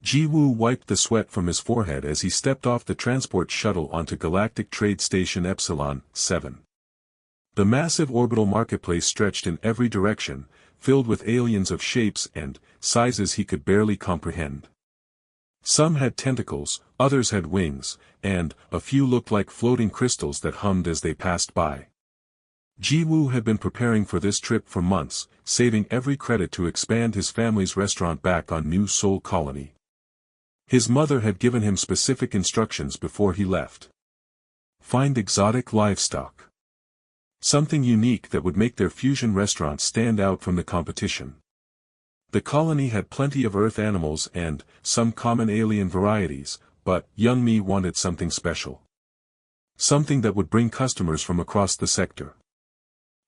Ji-woo wiped the sweat from his forehead as he stepped off the transport shuttle onto Galactic Trade Station Epsilon 7. The massive orbital marketplace stretched in every direction, filled with aliens of shapes and sizes he could barely comprehend. Some had tentacles, others had wings, and a few looked like floating crystals that hummed as they passed by. Ji-woo had been preparing for this trip for months, saving every credit to expand his family's restaurant back on New Seoul Colony. His mother had given him specific instructions before he left. Find exotic livestock. Something unique that would make their fusion restaurant stand out from the competition. The colony had plenty of Earth animals and some common alien varieties, but young me wanted something special. Something that would bring customers from across the sector.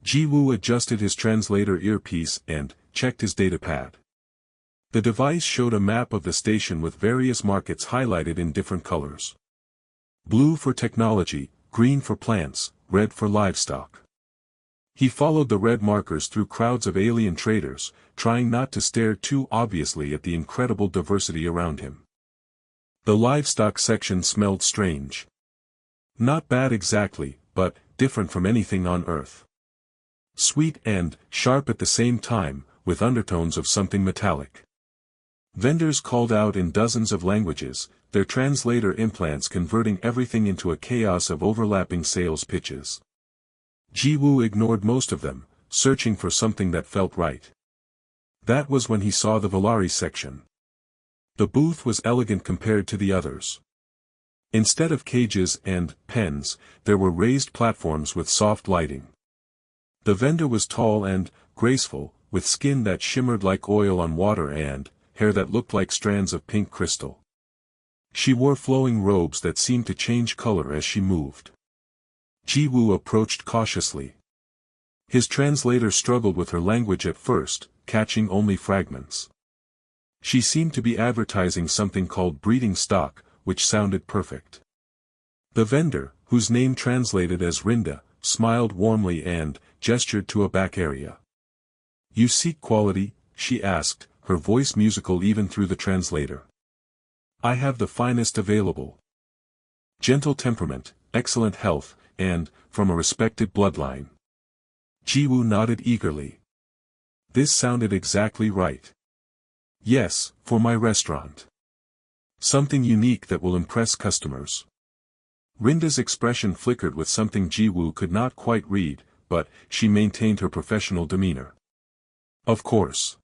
Ji-woo adjusted his translator earpiece and checked his datapad. The device showed a map of the station with various markets highlighted in different colors. Blue for technology, green for plants, red for livestock. He followed the red markers through crowds of alien traders, trying not to stare too obviously at the incredible diversity around him. The livestock section smelled strange. Not bad exactly, but different from anything on Earth. Sweet and sharp at the same time, with undertones of something metallic. Vendors called out in dozens of languages, their translator implants converting everything into a chaos of overlapping sales pitches. Ji-woo ignored most of them, searching for something that felt right. That was when he saw the Volari section. The booth was elegant compared to the others. Instead of cages and pens, there were raised platforms with soft lighting. The vendor was tall and graceful, with skin that shimmered like oil on water and hair that looked like strands of pink crystal. She wore flowing robes that seemed to change color as she moved. Ji-woo approached cautiously. His translator struggled with her language at first, catching only fragments. She seemed to be advertising something called breeding stock, which sounded perfect. The vendor, whose name translated as Rinda, smiled warmly and gestured to a back area. "You seek quality?" she asked, her voice musical even through the translator. "I have the finest available. Gentle temperament, excellent health, and from a respected bloodline." Ji-woo nodded eagerly. This sounded exactly right. "Yes, for my restaurant. Something unique that will impress customers." Rinda's expression flickered with something Ji-woo could not quite read, but she maintained her professional demeanor. "Of course.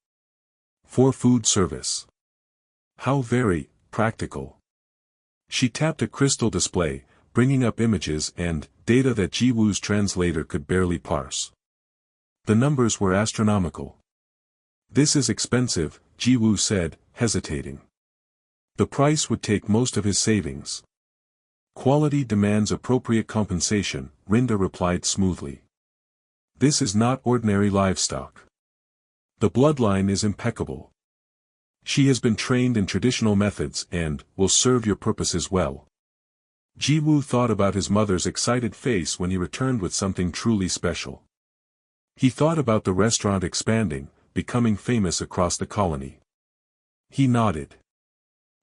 For food service. How very practical." She tapped a crystal display, bringing up images and data that Ji-woo's translator could barely parse. The numbers were astronomical. "This is expensive," Ji-woo said, hesitating. The price would take most of his savings. "Quality demands appropriate compensation," Rinda replied smoothly. "This is not ordinary livestock. The bloodline is impeccable. She has been trained in traditional methods and will serve your purposes well." Ji-woo thought about his mother's excited face when he returned with something truly special. He thought about the restaurant expanding, becoming famous across the colony. He nodded.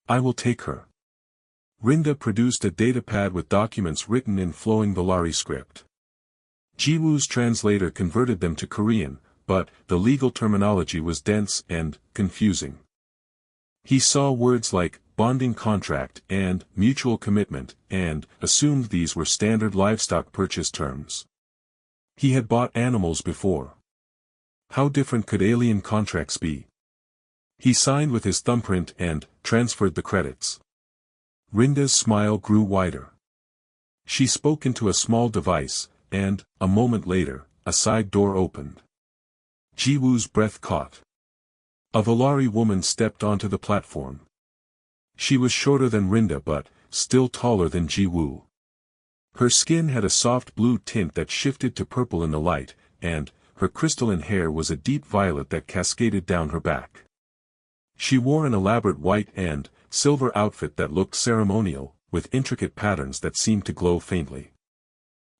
"I will take her." Rinda produced a datapad with documents written in flowing Volari script. Ji-woo's translator converted them to Korean, but the legal terminology was dense and confusing. He saw words like bonding contract and mutual commitment and assumed these were standard livestock purchase terms. He had bought animals before. How different could alien contracts be? He signed with his thumbprint and transferred the credits. Rinda's smile grew wider. She spoke into a small device, and, a moment later, a side door opened. Ji-woo's breath caught. A Volari woman stepped onto the platform. She was shorter than Rinda but still taller than Ji-woo. Her skin had a soft blue tint that shifted to purple in the light, and her crystalline hair was a deep violet that cascaded down her back. She wore an elaborate white and silver outfit that looked ceremonial, with intricate patterns that seemed to glow faintly.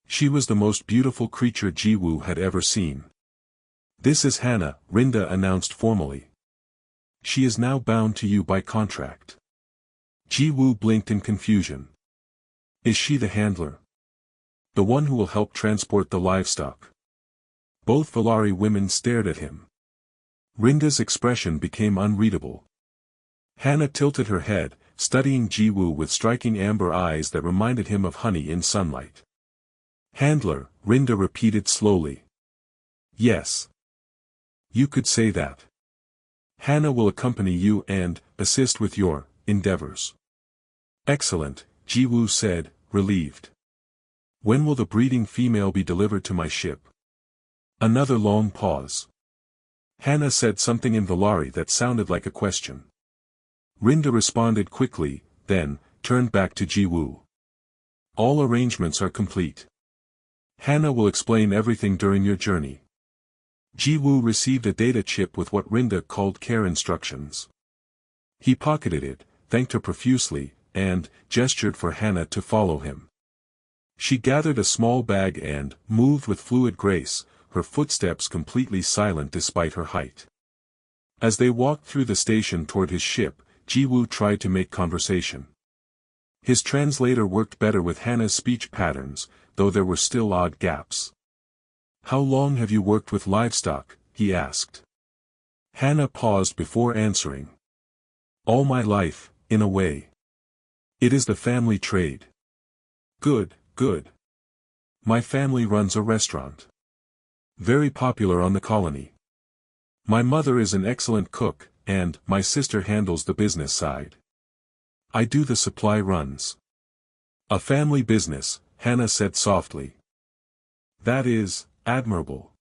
She was the most beautiful creature Ji-woo had ever seen. "This is Hannah," Rinda announced formally. "She is now bound to you by contract." Ji-woo blinked in confusion. Is she the handler? The one who will help transport the livestock? Both Valari women stared at him. Rinda's expression became unreadable. Hannah tilted her head, studying Ji-woo with striking amber eyes that reminded him of honey in sunlight. Handler, Rinda repeated slowly. Yes. You could say that. Hannah will accompany you and assist with your endeavors. Excellent, Ji-woo said, relieved. When will the breeding female be delivered to my ship? Another long pause. Hannah said something in Valari that sounded like a question. Rinda responded quickly, then turned back to Ji-woo. All arrangements are complete. Hannah will explain everything during your journey. Ji-woo received a data chip with what Rinda called care instructions. He pocketed it, thanked her profusely, and gestured for Hannah to follow him. She gathered a small bag and moved with fluid grace, her footsteps completely silent despite her height. As they walked through the station toward his ship, Ji-woo tried to make conversation. His translator worked better with Hannah's speech patterns, though there were still odd gaps. How long have you worked with livestock? He asked. Hannah paused before answering. All my life, in a way. It is the family trade. Good, good. My family runs a restaurant. Very popular on the colony. My mother is an excellent cook, and my sister handles the business side. I do the supply runs. A family business, Hannah said softly. That is admirable.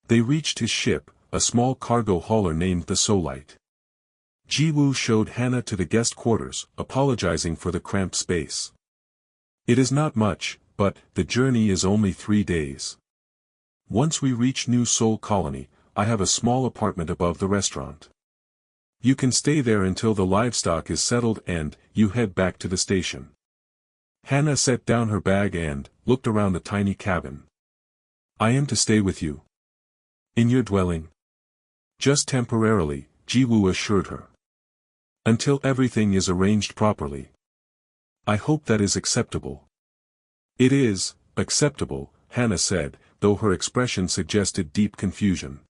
They reached his ship, a small cargo hauler named the Solite. Ji-woo showed Hannah to the guest quarters, apologizing for the cramped space. It is not much, but the journey is only 3 days. Once we reach New Seoul Colony, I have a small apartment above the restaurant. You can stay there until the livestock is settled and you head back to the station. Hannah set down her bag and looked around the tiny cabin. I am to stay with you. In your dwelling? Just temporarily, Ji-woo assured her. Until everything is arranged properly. I hope that is acceptable. It is acceptable, Hannah said, though her expression suggested deep confusion.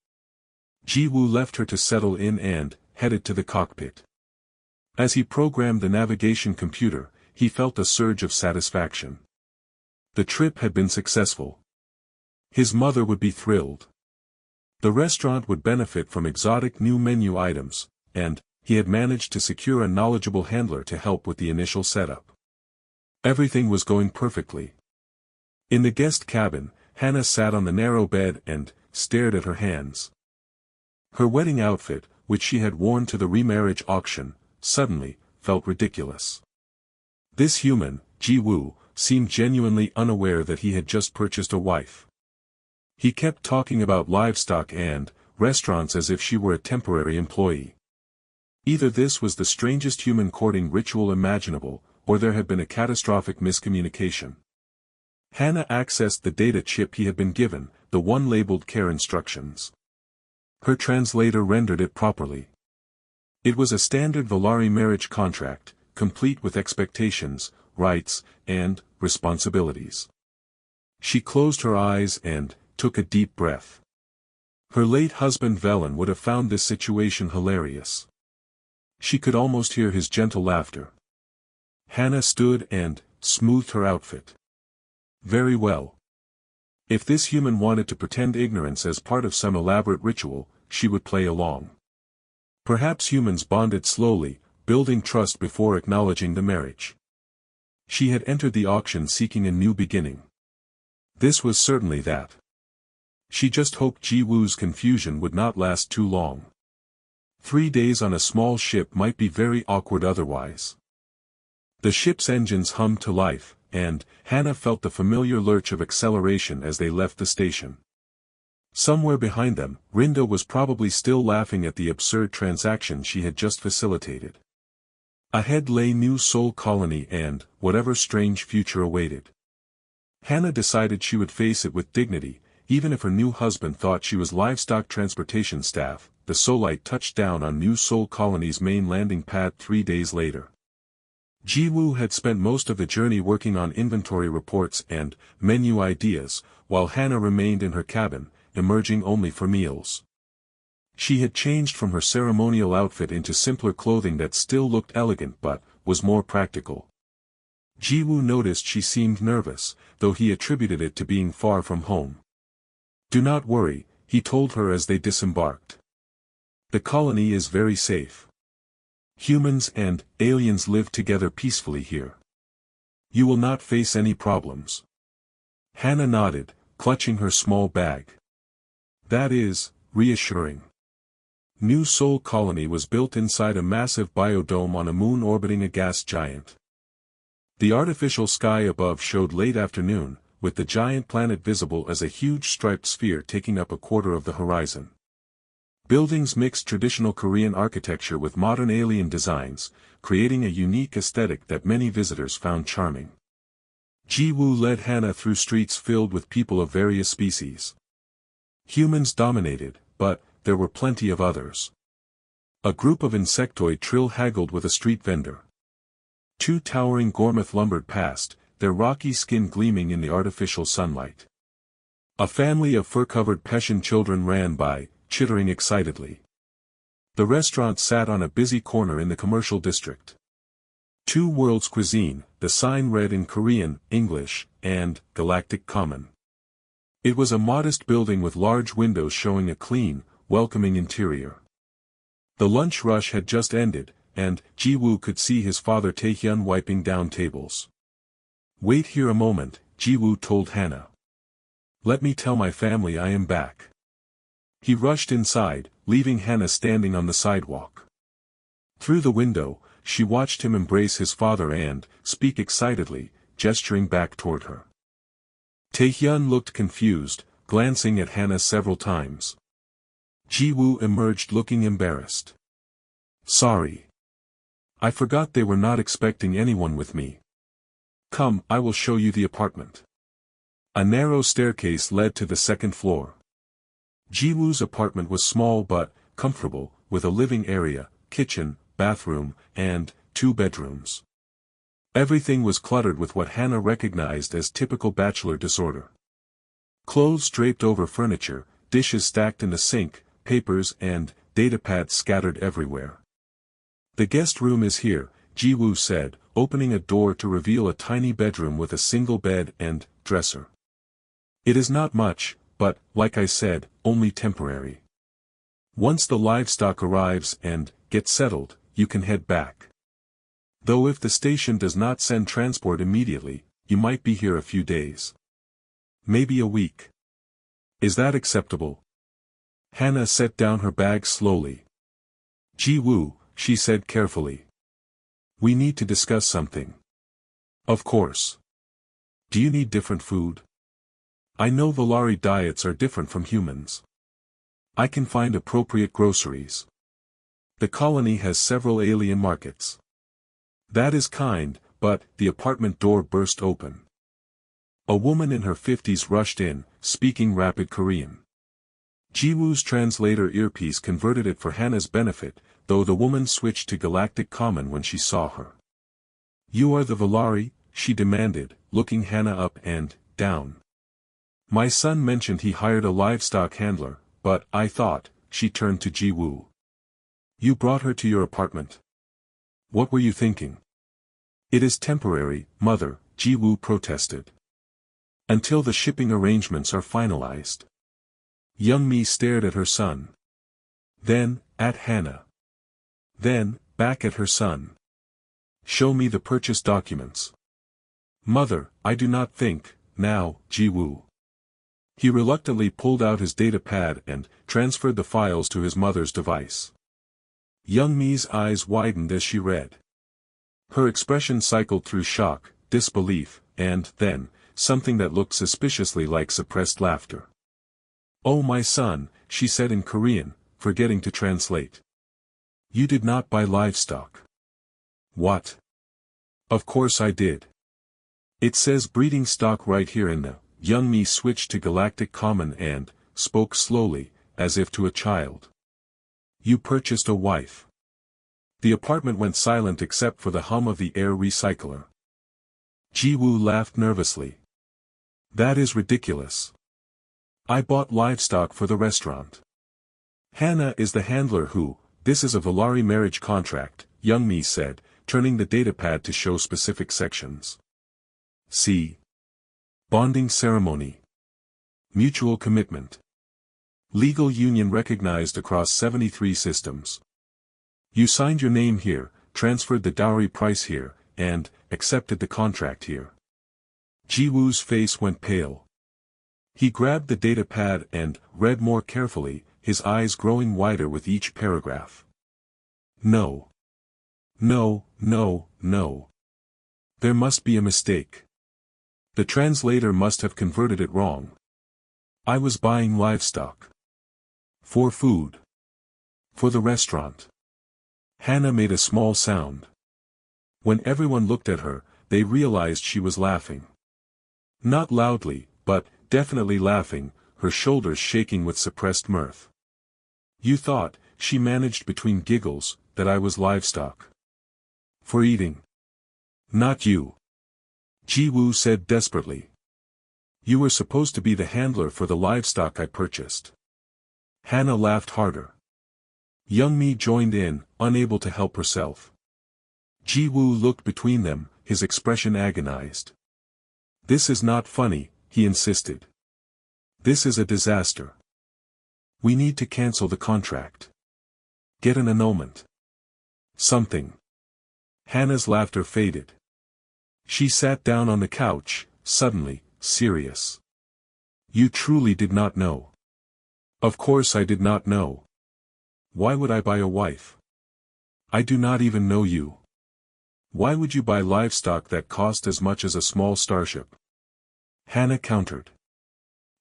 Ji-woo left her to settle in and headed to the cockpit. As he programmed the navigation computer, he felt a surge of satisfaction. The trip had been successful. His mother would be thrilled. The restaurant would benefit from exotic new menu items, and he had managed to secure a knowledgeable handler to help with the initial setup. Everything was going perfectly. In the guest cabin, Hannah sat on the narrow bed and stared at her hands. Her wedding outfit, which she had worn to the remarriage auction, suddenly felt ridiculous. This human, Ji-woo, seemed genuinely unaware that he had just purchased a wife. He kept talking about livestock and restaurants as if she were a temporary employee. Either this was the strangest human courting ritual imaginable, or there had been a catastrophic miscommunication. Hannah accessed the data chip he had been given, the one labeled care instructions. Her translator rendered it properly. It was a standard Valari marriage contract, complete with expectations, rights, and responsibilities. She closed her eyes and took a deep breath. Her late husband Velen would have found this situation hilarious. She could almost hear his gentle laughter. Hannah stood and smoothed her outfit. Very well. If this human wanted to pretend ignorance as part of some elaborate ritual, she would play along. Perhaps humans bonded slowly, building trust before acknowledging the marriage. She had entered the auction seeking a new beginning. This was certainly that. She just hoped Ji-woo's confusion would not last too long. 3 days on a small ship might be very awkward otherwise. The ship's engines hummed to life, and Hannah felt the familiar lurch of acceleration as they left the station. Somewhere behind them, Rinda was probably still laughing at the absurd transaction she had just facilitated. Ahead lay New Seoul Colony and whatever strange future awaited. Hannah decided she would face it with dignity, even if her new husband thought she was livestock transportation staff. The Solite touched down on New Seoul Colony's main landing pad 3 days later. Ji-woo had spent most of the journey working on inventory reports and menu ideas, while Hannah remained in her cabin, emerging only for meals. She had changed from her ceremonial outfit into simpler clothing that still looked elegant but was more practical. Ji-woo noticed she seemed nervous, though he attributed it to being far from home. "Do not worry," he told her as they disembarked. "The colony is very safe. Humans and aliens live together peacefully here. You will not face any problems." Hannah nodded, clutching her small bag. "That is reassuring." New Sol Colony was built inside a massive biodome on a moon orbiting a gas giant. The artificial sky above showed late afternoon, with the giant planet visible as a huge striped sphere taking up a quarter of the horizon. Buildings mixed traditional Korean architecture with modern alien designs, creating a unique aesthetic that many visitors found charming. Ji-woo led Hannah through streets filled with people of various species. Humans dominated, but there were plenty of others. A group of insectoid trill haggled with a street vendor. Two towering Gormith lumbered past, their rocky skin gleaming in the artificial sunlight. A family of fur-covered Pessian children ran by, chittering excitedly. The restaurant sat on a busy corner in the commercial district. Two Worlds Cuisine, the sign read in Korean, English, and Galactic Common. It was a modest building with large windows showing a clean, welcoming interior. The lunch rush had just ended, and Ji-woo could see his father Taehyun wiping down tables. "Wait here a moment," Ji-woo told Hannah. "Let me tell my family I am back." He rushed inside, leaving Hannah standing on the sidewalk. Through the window, she watched him embrace his father and speak excitedly, gesturing back toward her. Taehyun looked confused, glancing at Hannah several times. Ji-woo emerged looking embarrassed. "Sorry. I forgot they were not expecting anyone with me. Come, I will show you the apartment." A narrow staircase led to the second floor. Ji-woo's apartment was small but comfortable, with a living area, kitchen, bathroom, and 2 bedrooms. Everything was cluttered with what Hannah recognized as typical bachelor disorder. Clothes draped over furniture, dishes stacked in the sink, papers and datapads scattered everywhere. "The guest room is here," Ji-woo said, opening a door to reveal a tiny bedroom with a single bed and dresser. "It is not much, but, like I said, only temporary. Once the livestock arrives and gets settled, you can head back. Though if the station does not send transport immediately, you might be here a few days. Maybe a week. Is that acceptable?" Hannah set down her bag slowly. "Ji-woo," she said carefully. "We need to discuss something." "Of course. Do you need different food? I know Volari diets are different from humans. I can find appropriate groceries. The colony has several alien markets." "That is kind," but the apartment door burst open. A woman in her 50s rushed in, speaking rapid Korean. Ji-woo's translator earpiece converted it for Hannah's benefit, though the woman switched to Galactic Common when she saw her. "You are the Volari?" she demanded, looking Hannah up and down. "My son mentioned he hired a livestock handler, but I thought," she turned to Ji-woo. "You brought her to your apartment. What were you thinking?" "It is temporary, mother," Ji-woo protested. "Until the shipping arrangements are finalized." Young Mi stared at her son. Then, at Hannah. Then, back at her son. "Show me the purchase documents." "Mother, I do not think, now, Ji-woo." He reluctantly pulled out his datapad and transferred the files to his mother's device. Young Mi's eyes widened as she read. Her expression cycled through shock, disbelief, and, then, something that looked suspiciously like suppressed laughter. "Oh my son," she said in Korean, forgetting to translate. "You did not buy livestock." "What?" "Of course I did. It says breeding stock right here in the..." Young Mi switched to Galactic Common and spoke slowly, as if to a child. "You purchased a wife. The apartment went silent except for the hum of the air recycler. Ji-woo laughed nervously. That is ridiculous. I bought livestock for the restaurant. Hannah is the handler who, this is a Valari marriage contract, Youngmi said, turning the datapad to show specific sections. See. Bonding ceremony. Mutual commitment. Legal union recognized across 73 systems. You signed your name here, transferred the dowry price here, and accepted the contract here. Ji-woo's face went pale. He grabbed the datapad and read more carefully, his eyes growing wider with each paragraph. No. No, no, no. There must be a mistake. The translator must have converted it wrong. I was buying livestock. For food. For the restaurant. Hannah made a small sound. When everyone looked at her, they realized she was laughing. Not loudly, but definitely laughing, her shoulders shaking with suppressed mirth. You thought, she managed between giggles, that I was livestock. For eating. Not you. Ji-woo said desperately. You were supposed to be the handler for the livestock I purchased. Hannah laughed harder. Youngmi joined in, unable to help herself. Ji-woo looked between them, his expression agonized. This is not funny, he insisted. This is a disaster. We need to cancel the contract. Get an annulment. Something. Hannah's laughter faded. She sat down on the couch, suddenly, serious. You truly did not know. Of course I did not know. Why would I buy a wife? I do not even know you. Why would you buy livestock that cost as much as a small starship? Hannah countered.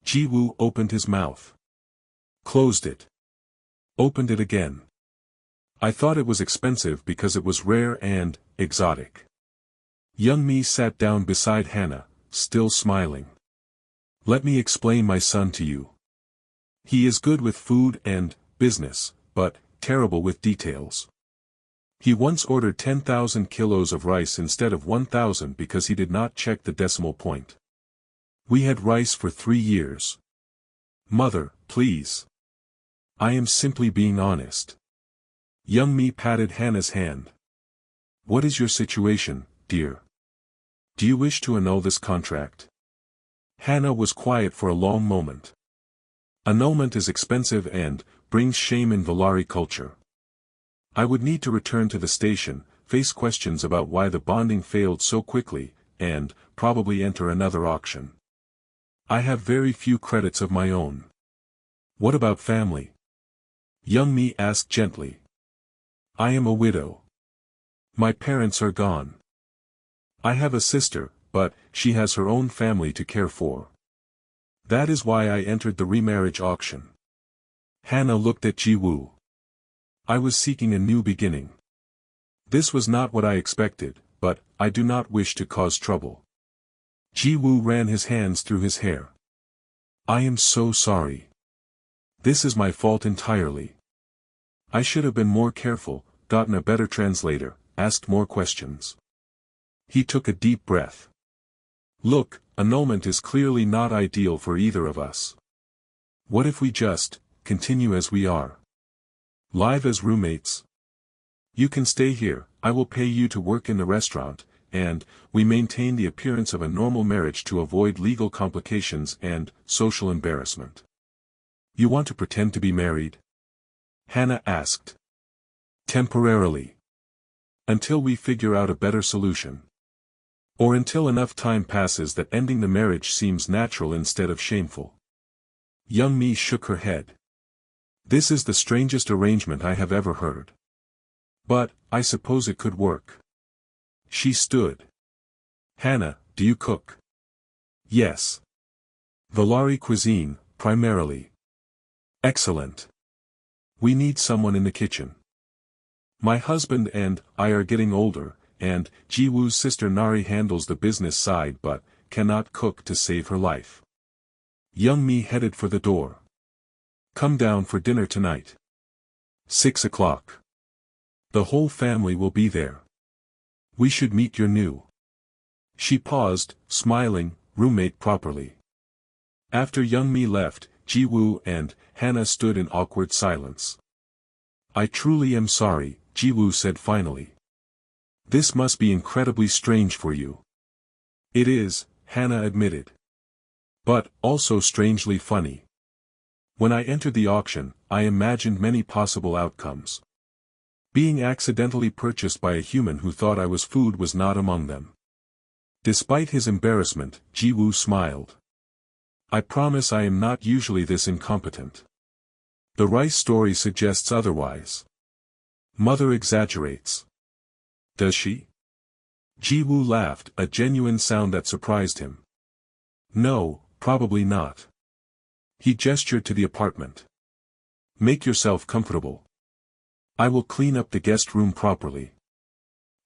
Ji-woo opened his mouth. Closed it. Opened it again. I thought it was expensive because it was rare and exotic. Youngmi sat down beside Hannah, still smiling. Let me explain my son to you. He is good with food and business, but terrible with details. He once ordered 10,000 kilos of rice instead of 1,000 because he did not check the decimal point. We had rice for 3 years. Mother, please. I am simply being honest. Youngmi patted Hannah's hand. What is your situation, dear? Do you wish to annul this contract? Hannah was quiet for a long moment. Annulment is expensive and brings shame in Valari culture. I would need to return to the station, face questions about why the bonding failed so quickly, and probably enter another auction. I have very few credits of my own. What about family? Youngmi asked gently. I am a widow. My parents are gone. I have a sister, but she has her own family to care for. That is why I entered the remarriage auction. Hannah looked at Ji-woo. I was seeking a new beginning. This was not what I expected, but I do not wish to cause trouble. Ji-woo ran his hands through his hair. I am so sorry. This is my fault entirely. I should have been more careful, gotten a better translator, asked more questions. He took a deep breath. Look, annulment is clearly not ideal for either of us. What if we just continue as we are? Live as roommates? You can stay here, I will pay you to work in the restaurant, and we maintain the appearance of a normal marriage to avoid legal complications and social embarrassment. You want to pretend to be married? Hannah asked. Temporarily. Until we figure out a better solution. Or until enough time passes that ending the marriage seems natural instead of shameful. Youngmi shook her head. This is the strangest arrangement I have ever heard. But, I suppose it could work. She stood. Hannah, do you cook? Yes. Valari cuisine, primarily. Excellent. We need someone in the kitchen. My husband and I are getting older, and Ji-woo's sister Nari handles the business side but cannot cook to save her life. Youngmi headed for the door. Come down for dinner tonight. 6 o'clock. The whole family will be there. We should meet your new. She paused, smiling, roommate properly. After Young Mi left, Ji-woo and Hannah stood in awkward silence. I truly am sorry, Ji-woo said finally. This must be incredibly strange for you. It is, Hannah admitted. But, also strangely funny. When I entered the auction, I imagined many possible outcomes. Being accidentally purchased by a human who thought I was food was not among them. Despite his embarrassment, Ji-woo smiled. I promise I am not usually this incompetent. The rice story suggests otherwise. Mother exaggerates. Does she? Ji-woo laughed, a genuine sound that surprised him. No, probably not. He gestured to the apartment. Make yourself comfortable. I will clean up the guest room properly.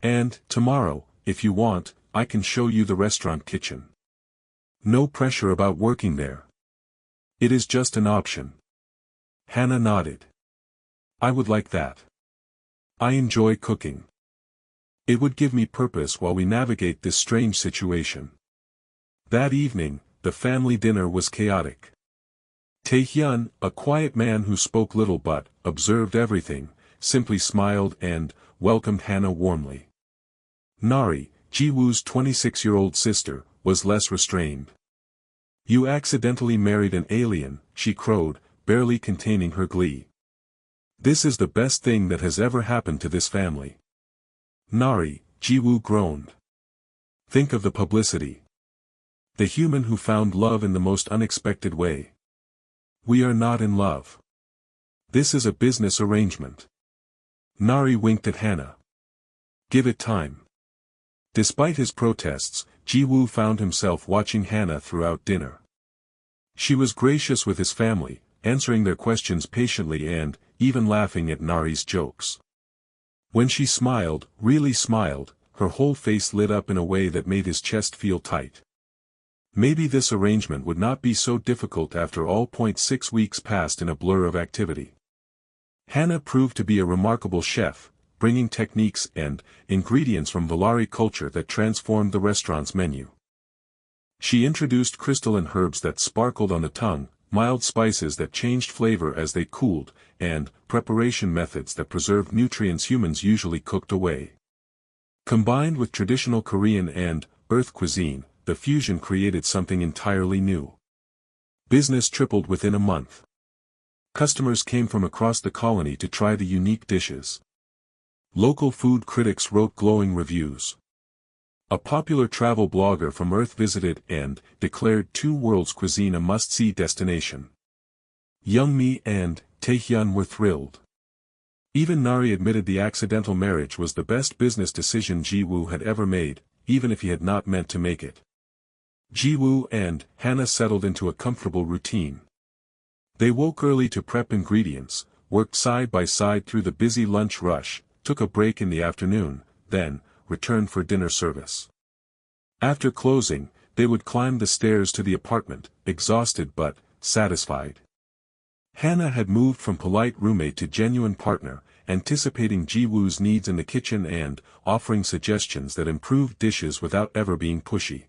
And, tomorrow, if you want, I can show you the restaurant kitchen. No pressure about working there. It is just an option. Hannah nodded. I would like that. I enjoy cooking. It would give me purpose while we navigate this strange situation. That evening, the family dinner was chaotic. Tae-hyun, a quiet man who spoke little but observed everything, simply smiled and welcomed Hannah warmly. Nari, Ji-woo's 26-year-old sister, was less restrained. You accidentally married an alien, she crowed, barely containing her glee. This is the best thing that has ever happened to this family. Nari, Ji-woo groaned. Think of the publicity. The human who found love in the most unexpected way. We are not in love. This is a business arrangement. Nari winked at Hannah. Give it time. Despite his protests, Ji-woo found himself watching Hannah throughout dinner. She was gracious with his family, answering their questions patiently and, even laughing at Nari's jokes. When she smiled, really smiled, her whole face lit up in a way that made his chest feel tight. Maybe this arrangement would not be so difficult after all. 6 weeks passed in a blur of activity. Hannah proved to be a remarkable chef, bringing techniques and ingredients from Valari culture that transformed the restaurant's menu. She introduced crystalline herbs that sparkled on the tongue, mild spices that changed flavor as they cooled, and preparation methods that preserved nutrients humans usually cooked away. Combined with traditional Korean and Earth cuisine, the fusion created something entirely new. Business tripled within a month. Customers came from across the colony to try the unique dishes. Local food critics wrote glowing reviews. A popular travel blogger from Earth visited and declared Two Worlds cuisine a must-see destination. Young Mi and Tae-hyun were thrilled. Even Nari admitted the accidental marriage was the best business decision Ji-woo had ever made, even if he had not meant to make it. Ji-woo and Hannah settled into a comfortable routine. They woke early to prep ingredients, worked side by side through the busy lunch rush, took a break in the afternoon, then returned for dinner service. After closing, they would climb the stairs to the apartment, exhausted but satisfied. Hannah had moved from polite roommate to genuine partner, anticipating Ji-woo's needs in the kitchen and offering suggestions that improved dishes without ever being pushy.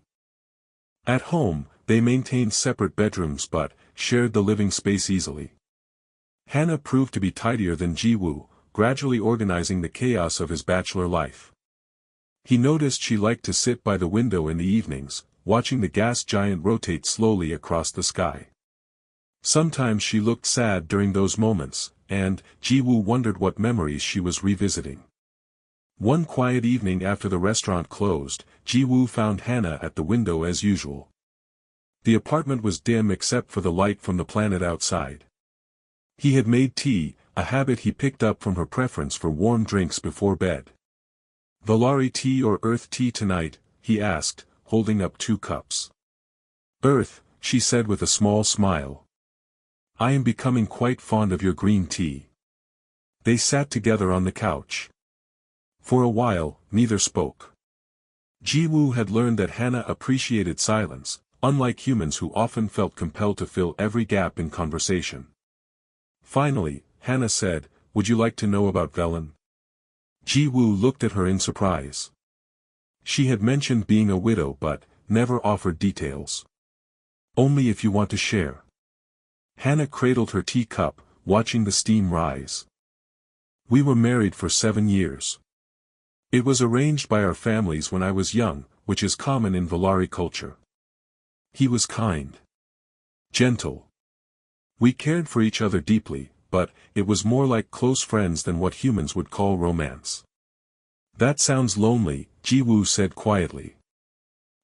At home, they maintained separate bedrooms but shared the living space easily. Hannah proved to be tidier than Ji-woo, gradually organizing the chaos of his bachelor life. He noticed she liked to sit by the window in the evenings, watching the gas giant rotate slowly across the sky. Sometimes she looked sad during those moments, and Ji-woo wondered what memories she was revisiting. One quiet evening after the restaurant closed, Ji-woo found Hannah at the window as usual. The apartment was dim except for the light from the planet outside. He had made tea, a habit he picked up from her preference for warm drinks before bed. Valari tea or Earth tea tonight? He asked, holding up 2 cups. Earth, she said with a small smile. I am becoming quite fond of your green tea. They sat together on the couch. For a while, neither spoke. Ji-woo had learned that Hannah appreciated silence, unlike humans who often felt compelled to fill every gap in conversation. Finally, Hannah said, would you like to know about Velen? Ji-woo looked at her in surprise. She had mentioned being a widow but never offered details. Only if you want to share. Hannah cradled her teacup, watching the steam rise. We were married for 7 years. It was arranged by our families when I was young, which is common in Valari culture. He was kind. Gentle. We cared for each other deeply, but it was more like close friends than what humans would call romance. That sounds lonely, Ji-woo said quietly.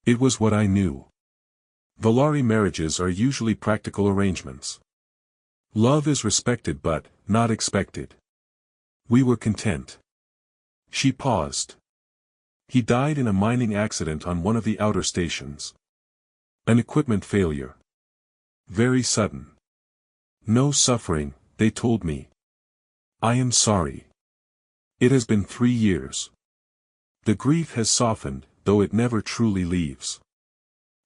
It was what I knew. Valari marriages are usually practical arrangements. Love is respected but not expected. We were content. She paused. He died in a mining accident on one of the outer stations. An equipment failure. Very sudden. No suffering, they told me. I am sorry. It has been 3 years. The grief has softened, though it never truly leaves.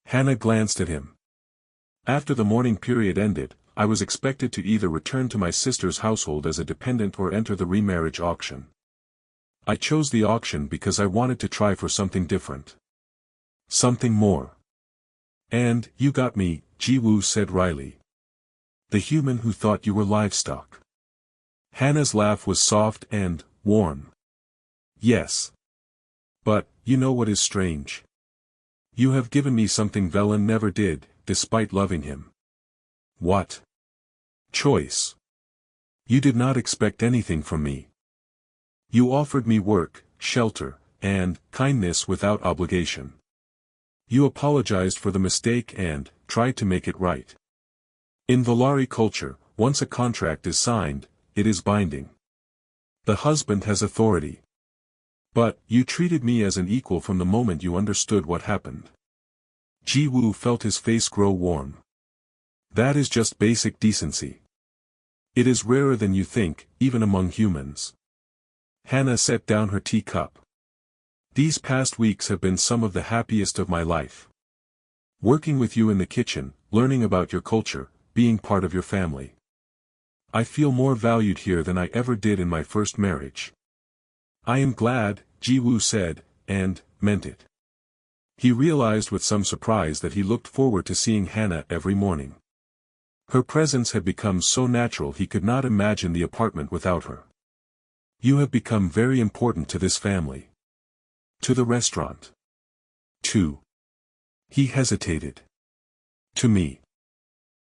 Hannah glanced at him. After the mourning period ended, I was expected to either return to my sister's household as a dependent or enter the remarriage auction. I chose the auction because I wanted to try for something different. Something more. And you got me, Ji-woo said wryly. The human who thought you were livestock. Hannah's laugh was soft and warm. Yes. But, you know what is strange? You have given me something Velen never did, despite loving him. What? Choice. You did not expect anything from me. You offered me work, shelter, and kindness without obligation. You apologized for the mistake and tried to make it right. In Valari culture, once a contract is signed, it is binding. The husband has authority. But, you treated me as an equal from the moment you understood what happened. Ji-woo felt his face grow warm. That is just basic decency. It is rarer than you think, even among humans. Hannah set down her teacup. These past weeks have been some of the happiest of my life. Working with you in the kitchen, learning about your culture, being part of your family. I feel more valued here than I ever did in my first marriage. I am glad, Ji-woo said, and meant it. He realized with some surprise that he looked forward to seeing Hannah every morning. Her presence had become so natural he could not imagine the apartment without her. You have become very important to this family. To the restaurant. To. He hesitated. To me.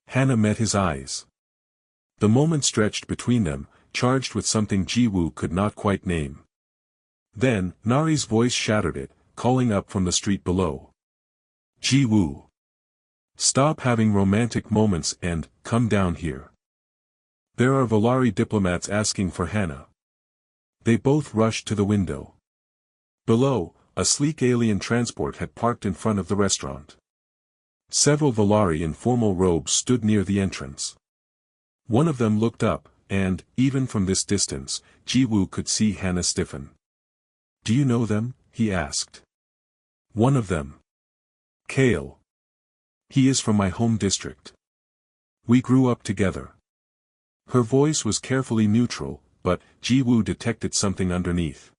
Hannah met his eyes. The moment stretched between them, charged with something Ji-woo could not quite name. Then, Nari's voice shattered it, calling up from the street below. Ji-woo. Stop having romantic moments and come down here. There are Valari diplomats asking for Hannah. They both rushed to the window. Below, a sleek alien transport had parked in front of the restaurant. Several Valari in formal robes stood near the entrance. One of them looked up, and, even from this distance, Ji-woo could see Hannah stiffen. Do you know them? He asked. One of them. Kale. He is from my home district. We grew up together. Her voice was carefully neutral, but Ji-woo detected something underneath.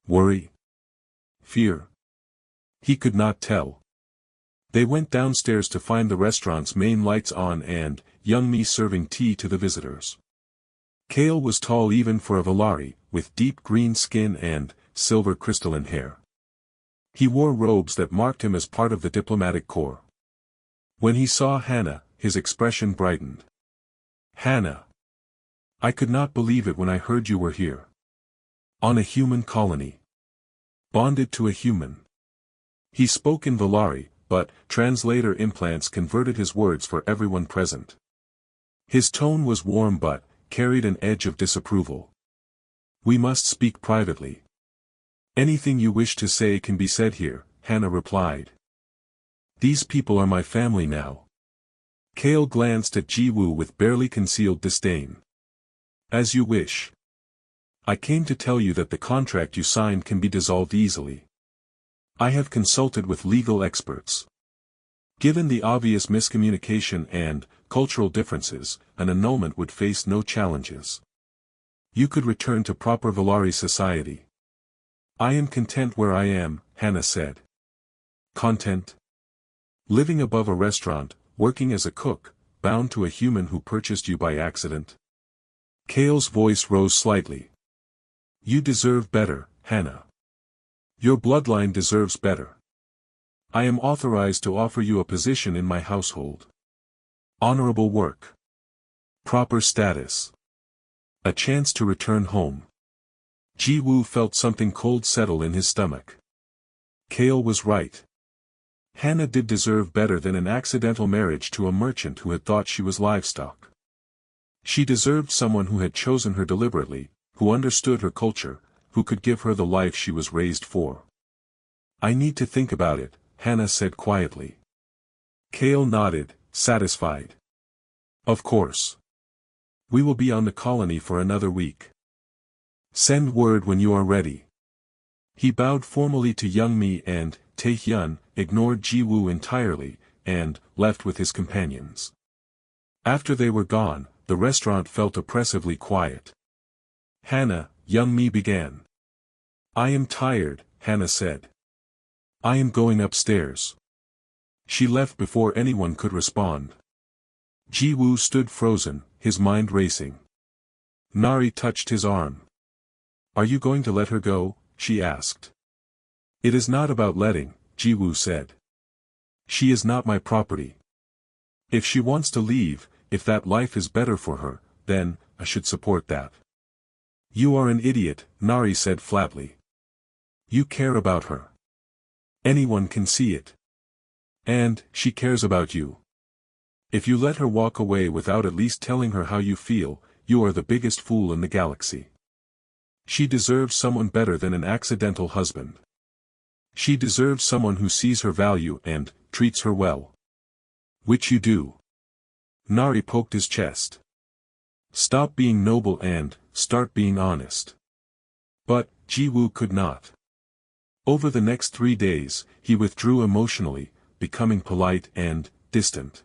Worry? Fear? He could not tell. They went downstairs to find the restaurant's main lights on and Young-mi serving tea to the visitors. Kale was tall even for a Valari, with deep green skin and silver crystalline hair. He wore robes that marked him as part of the diplomatic corps. When he saw Hannah, his expression brightened. Hannah. I could not believe it when I heard you were here. On a human colony. Bonded to a human. He spoke in Valari, but translator implants converted his words for everyone present. His tone was warm but carried an edge of disapproval. We must speak privately. Anything you wish to say can be said here, Hannah replied. These people are my family now. Kale glanced at Ji-woo with barely concealed disdain. As you wish. I came to tell you that the contract you signed can be dissolved easily. I have consulted with legal experts. Given the obvious miscommunication and cultural differences, an annulment would face no challenges. You could return to proper Valari society. I am content where I am, Hannah said. Content? Living above a restaurant, working as a cook, bound to a human who purchased you by accident? Kale's voice rose slightly. You deserve better, Hannah. Your bloodline deserves better. I am authorized to offer you a position in my household. Honorable work. Proper status. A chance to return home. Ji-woo felt something cold settle in his stomach. Kale was right. Hannah did deserve better than an accidental marriage to a merchant who had thought she was livestock. She deserved someone who had chosen her deliberately, who understood her culture, who could give her the life she was raised for. I need to think about it, Hannah said quietly. Kale nodded, satisfied. Of course. We will be on the colony for another week. Send word when you are ready. He bowed formally to Young-mi and, Tae-hyun, ignored Ji-woo entirely, and, left with his companions. After they were gone, the restaurant felt oppressively quiet. Hannah, Young-mi began. I am tired, Hannah said. I am going upstairs. She left before anyone could respond. Ji-woo stood frozen, his mind racing. Nari touched his arm. Are you going to let her go? She asked. It is not about letting, Ji-woo said. She is not my property. If she wants to leave, if that life is better for her, then, I should support that. You are an idiot, Nari said flatly. You care about her. Anyone can see it. And, she cares about you. If you let her walk away without at least telling her how you feel, you are the biggest fool in the galaxy. She deserves someone better than an accidental husband. She deserves someone who sees her value and, treats her well. Which you do. Nari poked his chest. Stop being noble and, start being honest. But, Ji-woo could not. Over the next 3 days, he withdrew emotionally, becoming polite and, distant.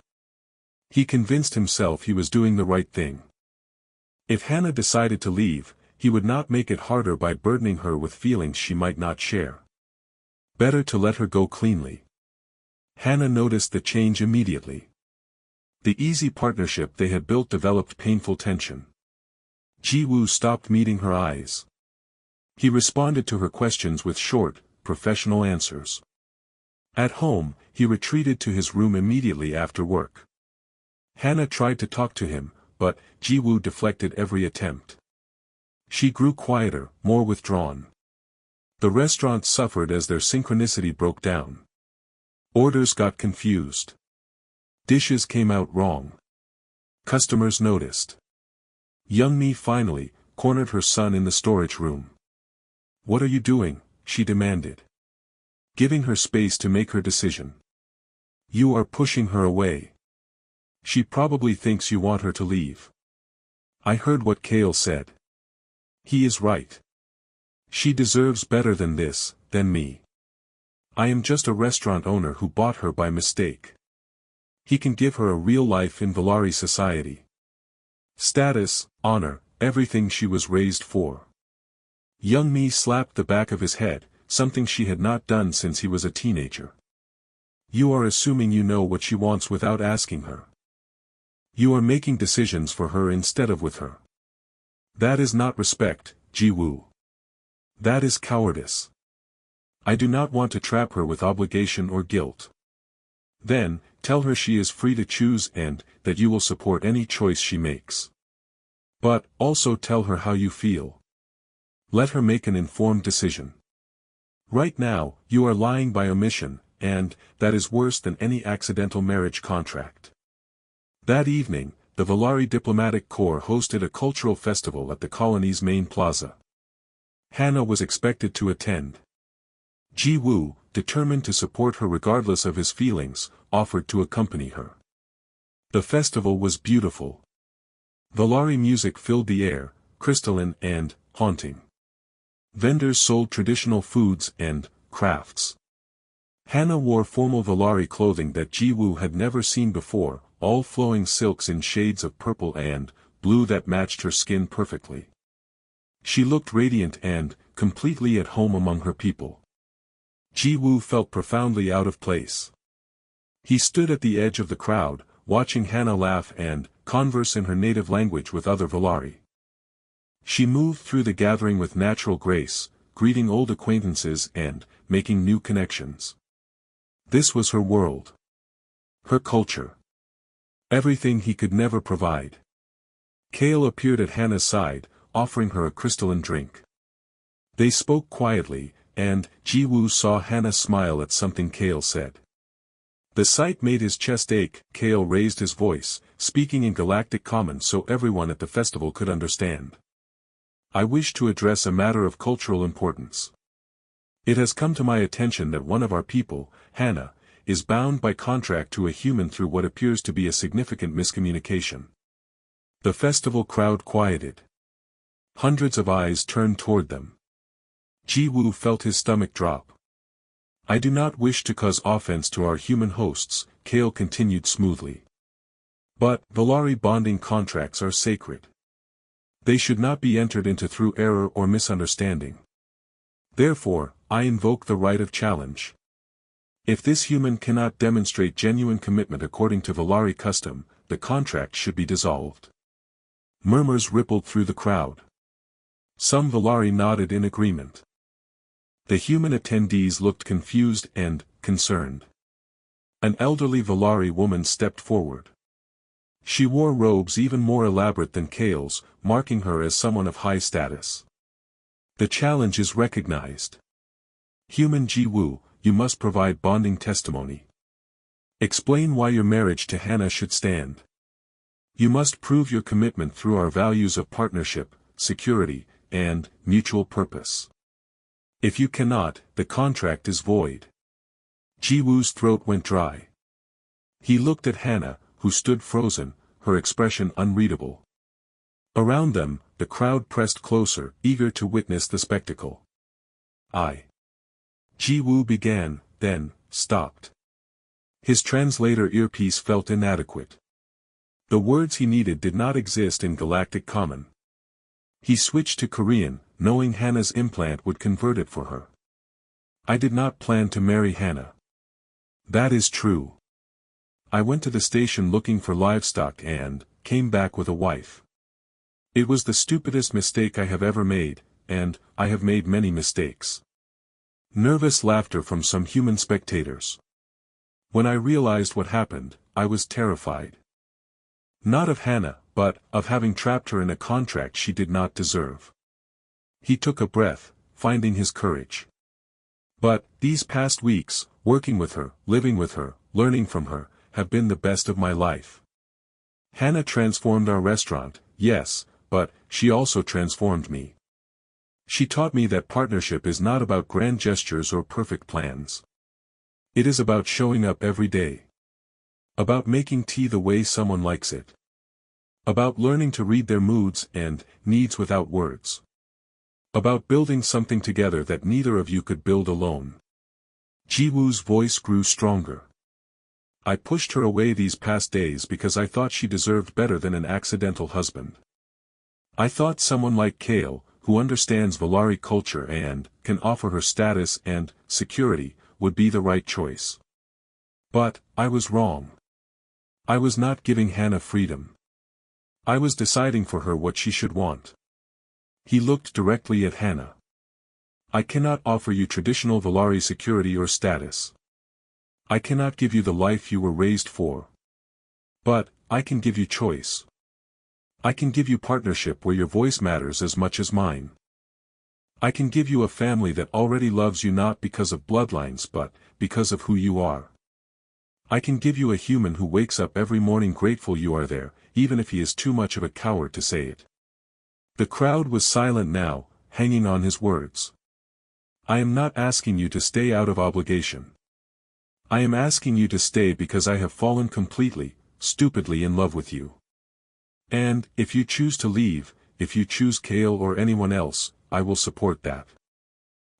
He convinced himself he was doing the right thing. If Hannah decided to leave, he would not make it harder by burdening her with feelings she might not share. Better to let her go cleanly. Hannah noticed the change immediately. The easy partnership they had built developed painful tension. Ji-woo stopped meeting her eyes. He responded to her questions with short, professional answers. At home, he retreated to his room immediately after work. Hannah tried to talk to him, but Ji-woo deflected every attempt. She grew quieter, more withdrawn. The restaurant suffered as their synchronicity broke down. Orders got confused. Dishes came out wrong. Customers noticed. Young-mi finally cornered her son in the storage room. What are you doing? She demanded. Giving her space to make her decision. You are pushing her away. She probably thinks you want her to leave. I heard what Kale said. He is right. She deserves better than this, than me. I am just a restaurant owner who bought her by mistake. He can give her a real life in Valari society. Status, honor, everything she was raised for. Young-mi slapped the back of his head, something she had not done since he was a teenager. You are assuming you know what she wants without asking her. You are making decisions for her instead of with her. That is not respect, Ji-woo. That is cowardice. I do not want to trap her with obligation or guilt. Then, tell her she is free to choose and, that you will support any choice she makes. But, also tell her how you feel. Let her make an informed decision. Right now, you are lying by omission, and, that is worse than any accidental marriage contract. That evening, the Valari Diplomatic Corps hosted a cultural festival at the colony's main plaza. Hannah was expected to attend. Ji-woo, determined to support her regardless of his feelings, offered to accompany her. The festival was beautiful. Valari music filled the air, crystalline and haunting. Vendors sold traditional foods and crafts. Hannah wore formal Valari clothing that Ji-woo had never seen before, all flowing silks in shades of purple and blue that matched her skin perfectly. She looked radiant and, completely at home among her people. Ji-woo felt profoundly out of place. He stood at the edge of the crowd, watching Hana laugh and converse in her native language with other Volari. She moved through the gathering with natural grace, greeting old acquaintances and making new connections. This was her world. Her culture. Everything he could never provide. Kale appeared at Hana's side, offering her a crystalline drink. They spoke quietly, and Ji-woo saw Hana smile at something Kale said. The sight made his chest ache. Kale raised his voice, speaking in Galactic Common so everyone at the festival could understand. I wish to address a matter of cultural importance. It has come to my attention that one of our people, Hana, is bound by contract to a human through what appears to be a significant miscommunication. The festival crowd quieted. Hundreds of eyes turned toward them. Ji-woo felt his stomach drop. I do not wish to cause offense to our human hosts, Kale continued smoothly. But, Volari bonding contracts are sacred. They should not be entered into through error or misunderstanding. Therefore, I invoke the right of challenge. If this human cannot demonstrate genuine commitment according to Volari custom, the contract should be dissolved. Murmurs rippled through the crowd. Some Volari nodded in agreement. The human attendees looked confused and concerned. An elderly Volari woman stepped forward. She wore robes even more elaborate than Kale's, marking her as someone of high status. The challenge is recognized. Human Ji-woo, you must provide bonding testimony. Explain why your marriage to Hana should stand. You must prove your commitment through our values of partnership, security, and mutual purpose. If you cannot, the contract is void. Ji-woo's throat went dry. He looked at Hana, who stood frozen, her expression unreadable. Around them, the crowd pressed closer, eager to witness the spectacle. Ji-woo began, then, stopped. His translator earpiece felt inadequate. The words he needed did not exist in Galactic Common. He switched to Korean, knowing Hana's implant would convert it for her. I did not plan to marry Hana. That is true. I went to the station looking for livestock and came back with a wife. It was the stupidest mistake I have ever made, and I have made many mistakes. Nervous laughter from some human spectators. When I realized what happened, I was terrified. Not of Hana, but of having trapped her in a contract she did not deserve. He took a breath, finding his courage. But, these past weeks, working with her, living with her, learning from her, have been the best of my life. Hana transformed our restaurant, yes, but she also transformed me. She taught me that partnership is not about grand gestures or perfect plans. It is about showing up every day. About making tea the way someone likes it. About learning to read their moods and needs without words. About building something together that neither of you could build alone. Ji-woo's voice grew stronger. I pushed her away these past days because I thought she deserved better than an accidental husband. I thought someone like Kale, who understands Volari culture and can offer her status and security, would be the right choice. But, I was wrong. I was not giving Hana freedom. I was deciding for her what she should want. He looked directly at Hana. I cannot offer you traditional Volari security or status. I cannot give you the life you were raised for. But, I can give you choice. I can give you partnership where your voice matters as much as mine. I can give you a family that already loves you not because of bloodlines but because of who you are. I can give you a human who wakes up every morning grateful you are there, even if he is too much of a coward to say it. The crowd was silent now, hanging on his words. I am not asking you to stay out of obligation. I am asking you to stay because I have fallen completely, stupidly in love with you. And, if you choose to leave, if you choose Kale or anyone else, I will support that.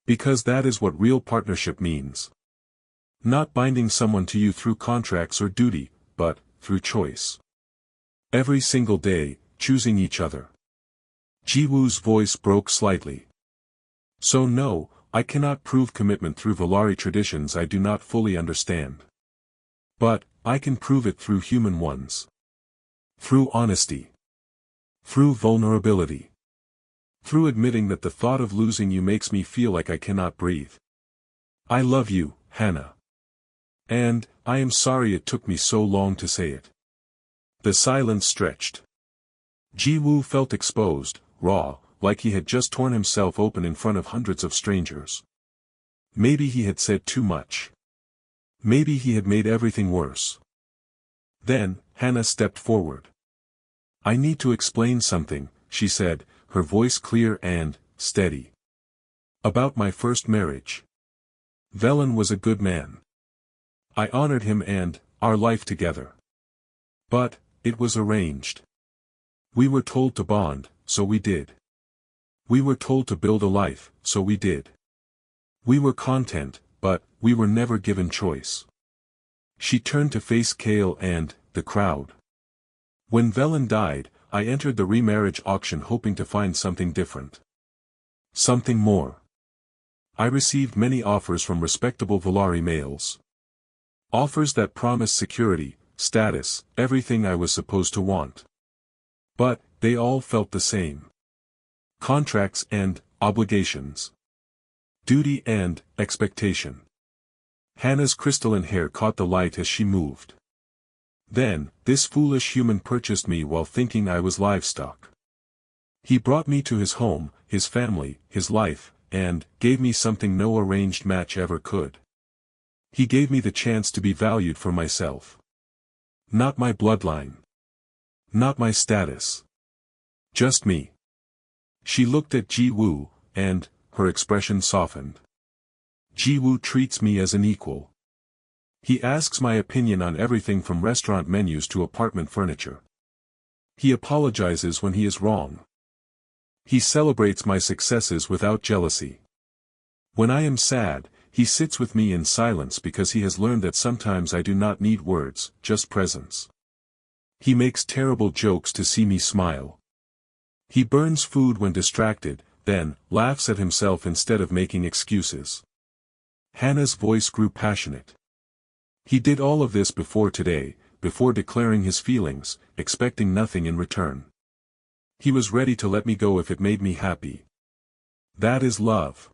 Because that is what real partnership means. Not binding someone to you through contracts or duty, but through choice. Every single day, choosing each other. Jiwoo's voice broke slightly. So no, I cannot prove commitment through Valari traditions I do not fully understand. But, I can prove it through human ones. Through honesty. Through vulnerability. Through admitting that the thought of losing you makes me feel like I cannot breathe. I love you, Hannah. And, I am sorry it took me so long to say it. The silence stretched. Jiwoo felt exposed, raw, like he had just torn himself open in front of hundreds of strangers. Maybe he had said too much. Maybe he had made everything worse. Then, Hannah stepped forward. I need to explain something, she said, her voice clear and steady. About my first marriage. Velen was a good man. I honored him and our life together. But, it was arranged. We were told to bond, so we did. We were told to build a life, so we did. We were content, but we were never given choice. She turned to face Kale and the crowd. When Velen died, I entered the remarriage auction hoping to find something different. Something more. I received many offers from respectable Valari males. Offers that promised security, status, everything I was supposed to want. But, they all felt the same. Contracts and obligations. Duty and expectation. Hannah's crystalline hair caught the light as she moved. Then, this foolish human purchased me while thinking I was livestock. He brought me to his home, his family, his life, and gave me something no arranged match ever could. He gave me the chance to be valued for myself. Not my bloodline. Not my status. Just me. She looked at Jiwoo, and her expression softened. Jiwoo treats me as an equal. He asks my opinion on everything from restaurant menus to apartment furniture. He apologizes when he is wrong. He celebrates my successes without jealousy. When I am sad, he sits with me in silence because he has learned that sometimes I do not need words, just presence. He makes terrible jokes to see me smile. He burns food when distracted, then laughs at himself instead of making excuses. Hannah's voice grew passionate. He did all of this before today, before declaring his feelings, expecting nothing in return. He was ready to let me go if it made me happy. That is love.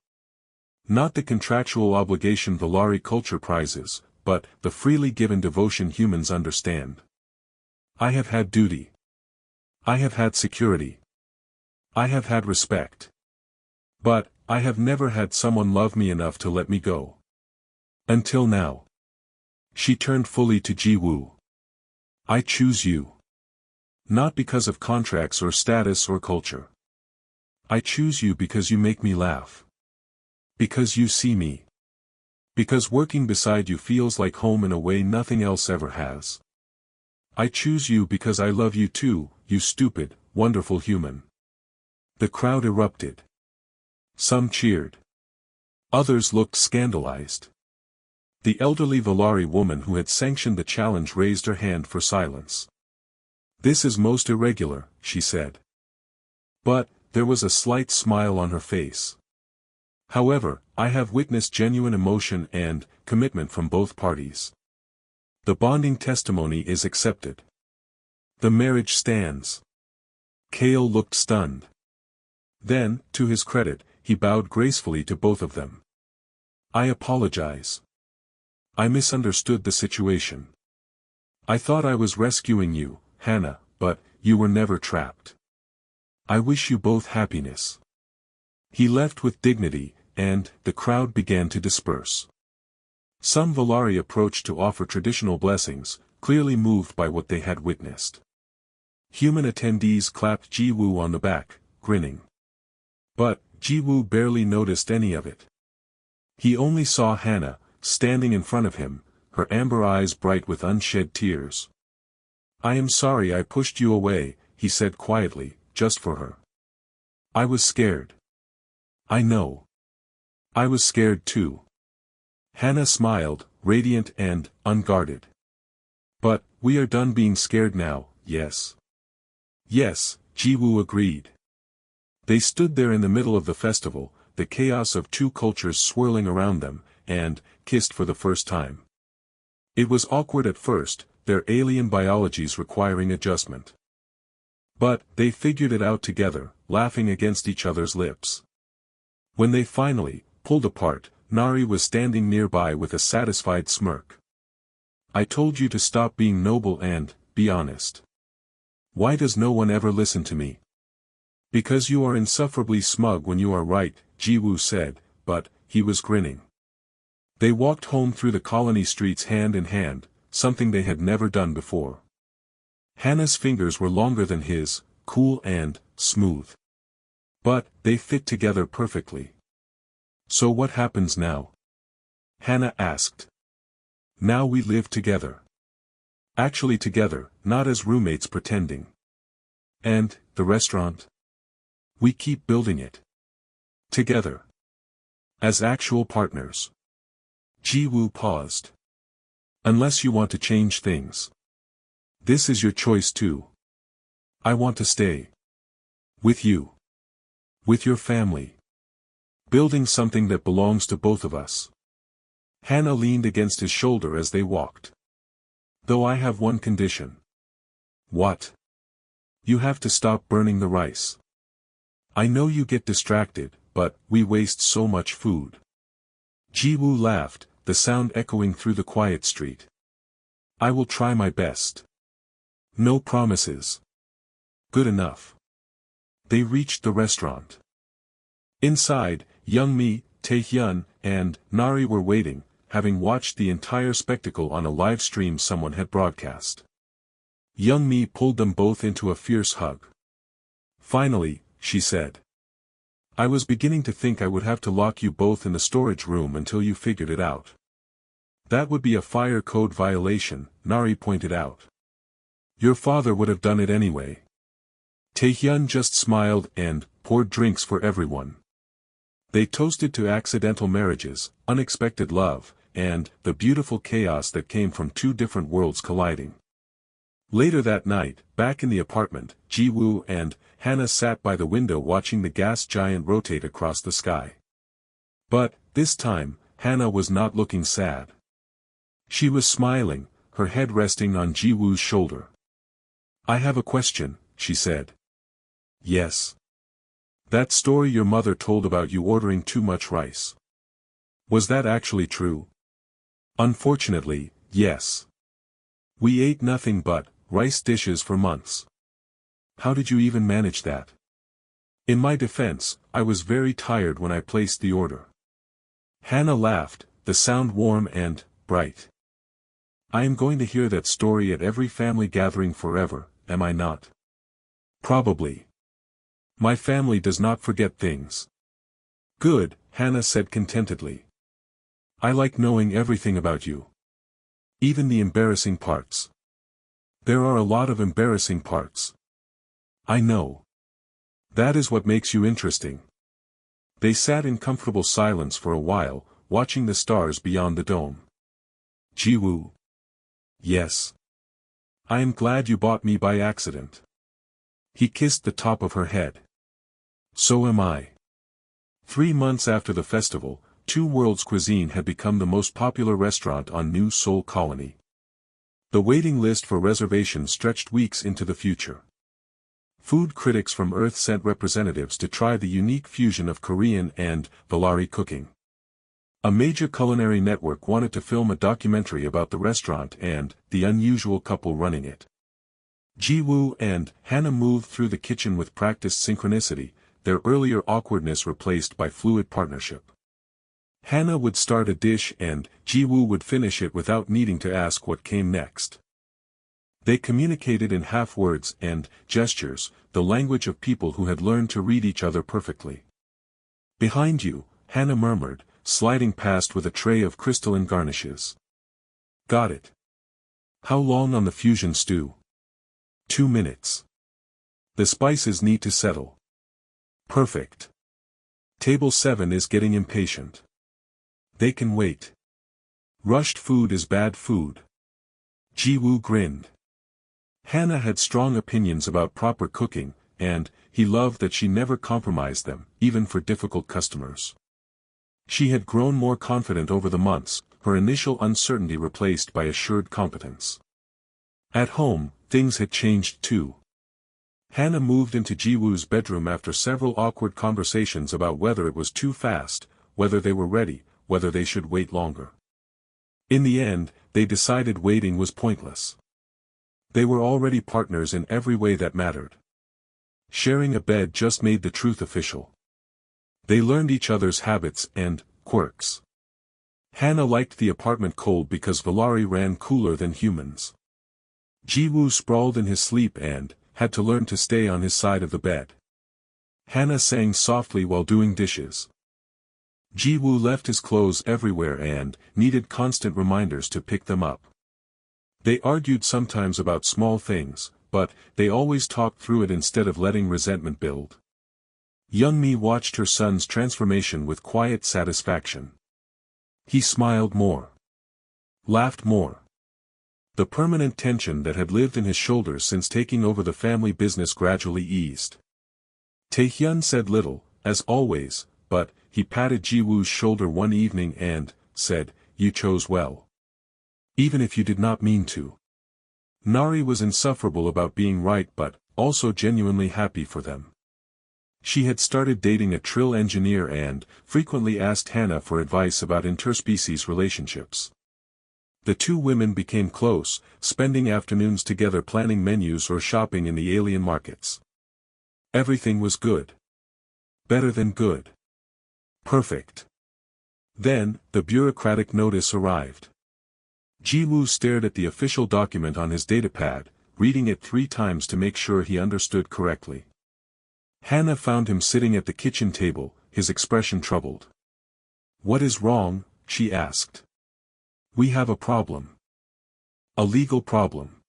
Not the contractual obligation Valari culture prizes, but the freely given devotion humans understand. I have had duty. I have had security. I have had respect. But, I have never had someone love me enough to let me go. Until now. She turned fully to Jiwoo. I choose you. Not because of contracts or status or culture. I choose you because you make me laugh. Because you see me. Because working beside you feels like home in a way nothing else ever has. I choose you because I love you too, you stupid, wonderful human. The crowd erupted. Some cheered. Others looked scandalized. The elderly Valari woman who had sanctioned the challenge raised her hand for silence. This is most irregular, she said. But, there was a slight smile on her face. However, I have witnessed genuine emotion and commitment from both parties. The bonding testimony is accepted. The marriage stands. Kale looked stunned. Then, to his credit, he bowed gracefully to both of them. I apologize. I misunderstood the situation. I thought I was rescuing you, Hannah, but you were never trapped. I wish you both happiness. He left with dignity, and the crowd began to disperse. Some Valari approached to offer traditional blessings, clearly moved by what they had witnessed. Human attendees clapped Jiwoo on the back, grinning. But, Jiwoo barely noticed any of it. He only saw Hannah, standing in front of him, her amber eyes bright with unshed tears. I am sorry I pushed you away, he said quietly, just for her. I was scared. I know. I was scared too. Hannah smiled, radiant and unguarded. But, we are done being scared now, yes? Yes, Jiwoo agreed. They stood there in the middle of the festival, the chaos of two cultures swirling around them, and kissed for the first time. It was awkward at first, their alien biologies requiring adjustment. But they figured it out together, laughing against each other's lips. When they finally pulled apart, Nari was standing nearby with a satisfied smirk. "I told you to stop being noble and be honest. Why does no one ever listen to me?" "Because you are insufferably smug when you are right," Jiwoo said, but he was grinning. They walked home through the colony streets hand in hand, something they had never done before. Hannah's fingers were longer than his, cool and smooth. But they fit together perfectly. "So what happens now?" Hannah asked. "Now we live together. Actually together, not as roommates pretending." "And the restaurant?" "We keep building it. Together. As actual partners." Jiwoo paused. "Unless you want to change things. This is your choice too." "I want to stay. With you. With your family. Building something that belongs to both of us." Hannah leaned against his shoulder as they walked. "Though I have one condition." "What?" "You have to stop burning the rice. I know you get distracted, but we waste so much food." Jiwoo laughed, the sound echoing through the quiet street. "I will try my best. No promises." "Good enough." They reached the restaurant. Inside, Youngmi, Taehyun, and Nari were waiting, having watched the entire spectacle on a live stream someone had broadcast. Youngmi pulled them both into a fierce hug. "Finally," she said. "I was beginning to think I would have to lock you both in the storage room until you figured it out." "That would be a fire code violation," Nari pointed out. "Your father would have done it anyway." Taehyun just smiled and poured drinks for everyone. They toasted to accidental marriages, unexpected love, and the beautiful chaos that came from two different worlds colliding. Later that night, back in the apartment, Jiwoo and Hannah sat by the window watching the gas giant rotate across the sky. But, this time, Hannah was not looking sad. She was smiling, her head resting on Jiwoo's shoulder. "I have a question," she said. "Yes." "That story your mother told about you ordering too much rice. Was that actually true?" "Unfortunately, yes. We ate nothing but rice dishes for months." "How did you even manage that?" "In my defense, I was very tired when I placed the order." Hannah laughed, the sound warm and bright. "I am going to hear that story at every family gathering forever, am I not?" "Probably. My family does not forget things." "Good," Hannah said contentedly. "I like knowing everything about you. Even the embarrassing parts." "There are a lot of embarrassing parts." "I know. That is what makes you interesting." They sat in comfortable silence for a while, watching the stars beyond the dome. "Jiwoo." "Yes. I am glad you bought me by accident." He kissed the top of her head. "So am I." 3 months after the festival, Two Worlds Cuisine had become the most popular restaurant on New Seoul Colony. The waiting list for reservations stretched weeks into the future. Food critics from Earth sent representatives to try the unique fusion of Korean and Valari cooking. A major culinary network wanted to film a documentary about the restaurant and the unusual couple running it. Jiwoo and Hannah moved through the kitchen with practiced synchronicity, their earlier awkwardness replaced by fluid partnership. Hannah would start a dish and Jiwoo would finish it without needing to ask what came next. They communicated in half words and gestures, the language of people who had learned to read each other perfectly. "Behind you," Hannah murmured, sliding past with a tray of crystalline garnishes. "Got it. How long on the fusion stew?" 2 minutes. The spices need to settle." "Perfect. Table 7 is getting impatient." "They can wait. Rushed food is bad food." Jiwoo grinned. Hannah had strong opinions about proper cooking, and he loved that she never compromised them, even for difficult customers. She had grown more confident over the months, her initial uncertainty replaced by assured competence. At home, things had changed too. Hannah moved into Jiwoo's bedroom after several awkward conversations about whether it was too fast, whether they were ready, whether they should wait longer. In the end, they decided waiting was pointless. They were already partners in every way that mattered. Sharing a bed just made the truth official. They learned each other's habits and quirks. Hannah liked the apartment cold because Valari ran cooler than humans. Jiwoo sprawled in his sleep and had to learn to stay on his side of the bed. Hannah sang softly while doing dishes. Jiwoo left his clothes everywhere and needed constant reminders to pick them up. They argued sometimes about small things, but they always talked through it instead of letting resentment build. Young Mi watched her son's transformation with quiet satisfaction. He smiled more. Laughed more. The permanent tension that had lived in his shoulders since taking over the family business gradually eased. Taehyun said little, as always, but he patted Jiwoo's shoulder one evening and said, "You chose well. Even if you did not mean to." Nari was insufferable about being right but also genuinely happy for them. She had started dating a trill engineer and frequently asked Hannah for advice about interspecies relationships. The two women became close, spending afternoons together planning menus or shopping in the alien markets. Everything was good. Better than good. Perfect. Then, the bureaucratic notice arrived. Jiwoo stared at the official document on his datapad, reading it 3 times to make sure he understood correctly. Hannah found him sitting at the kitchen table, his expression troubled. "What is wrong?" she asked. "We have a problem. A legal problem."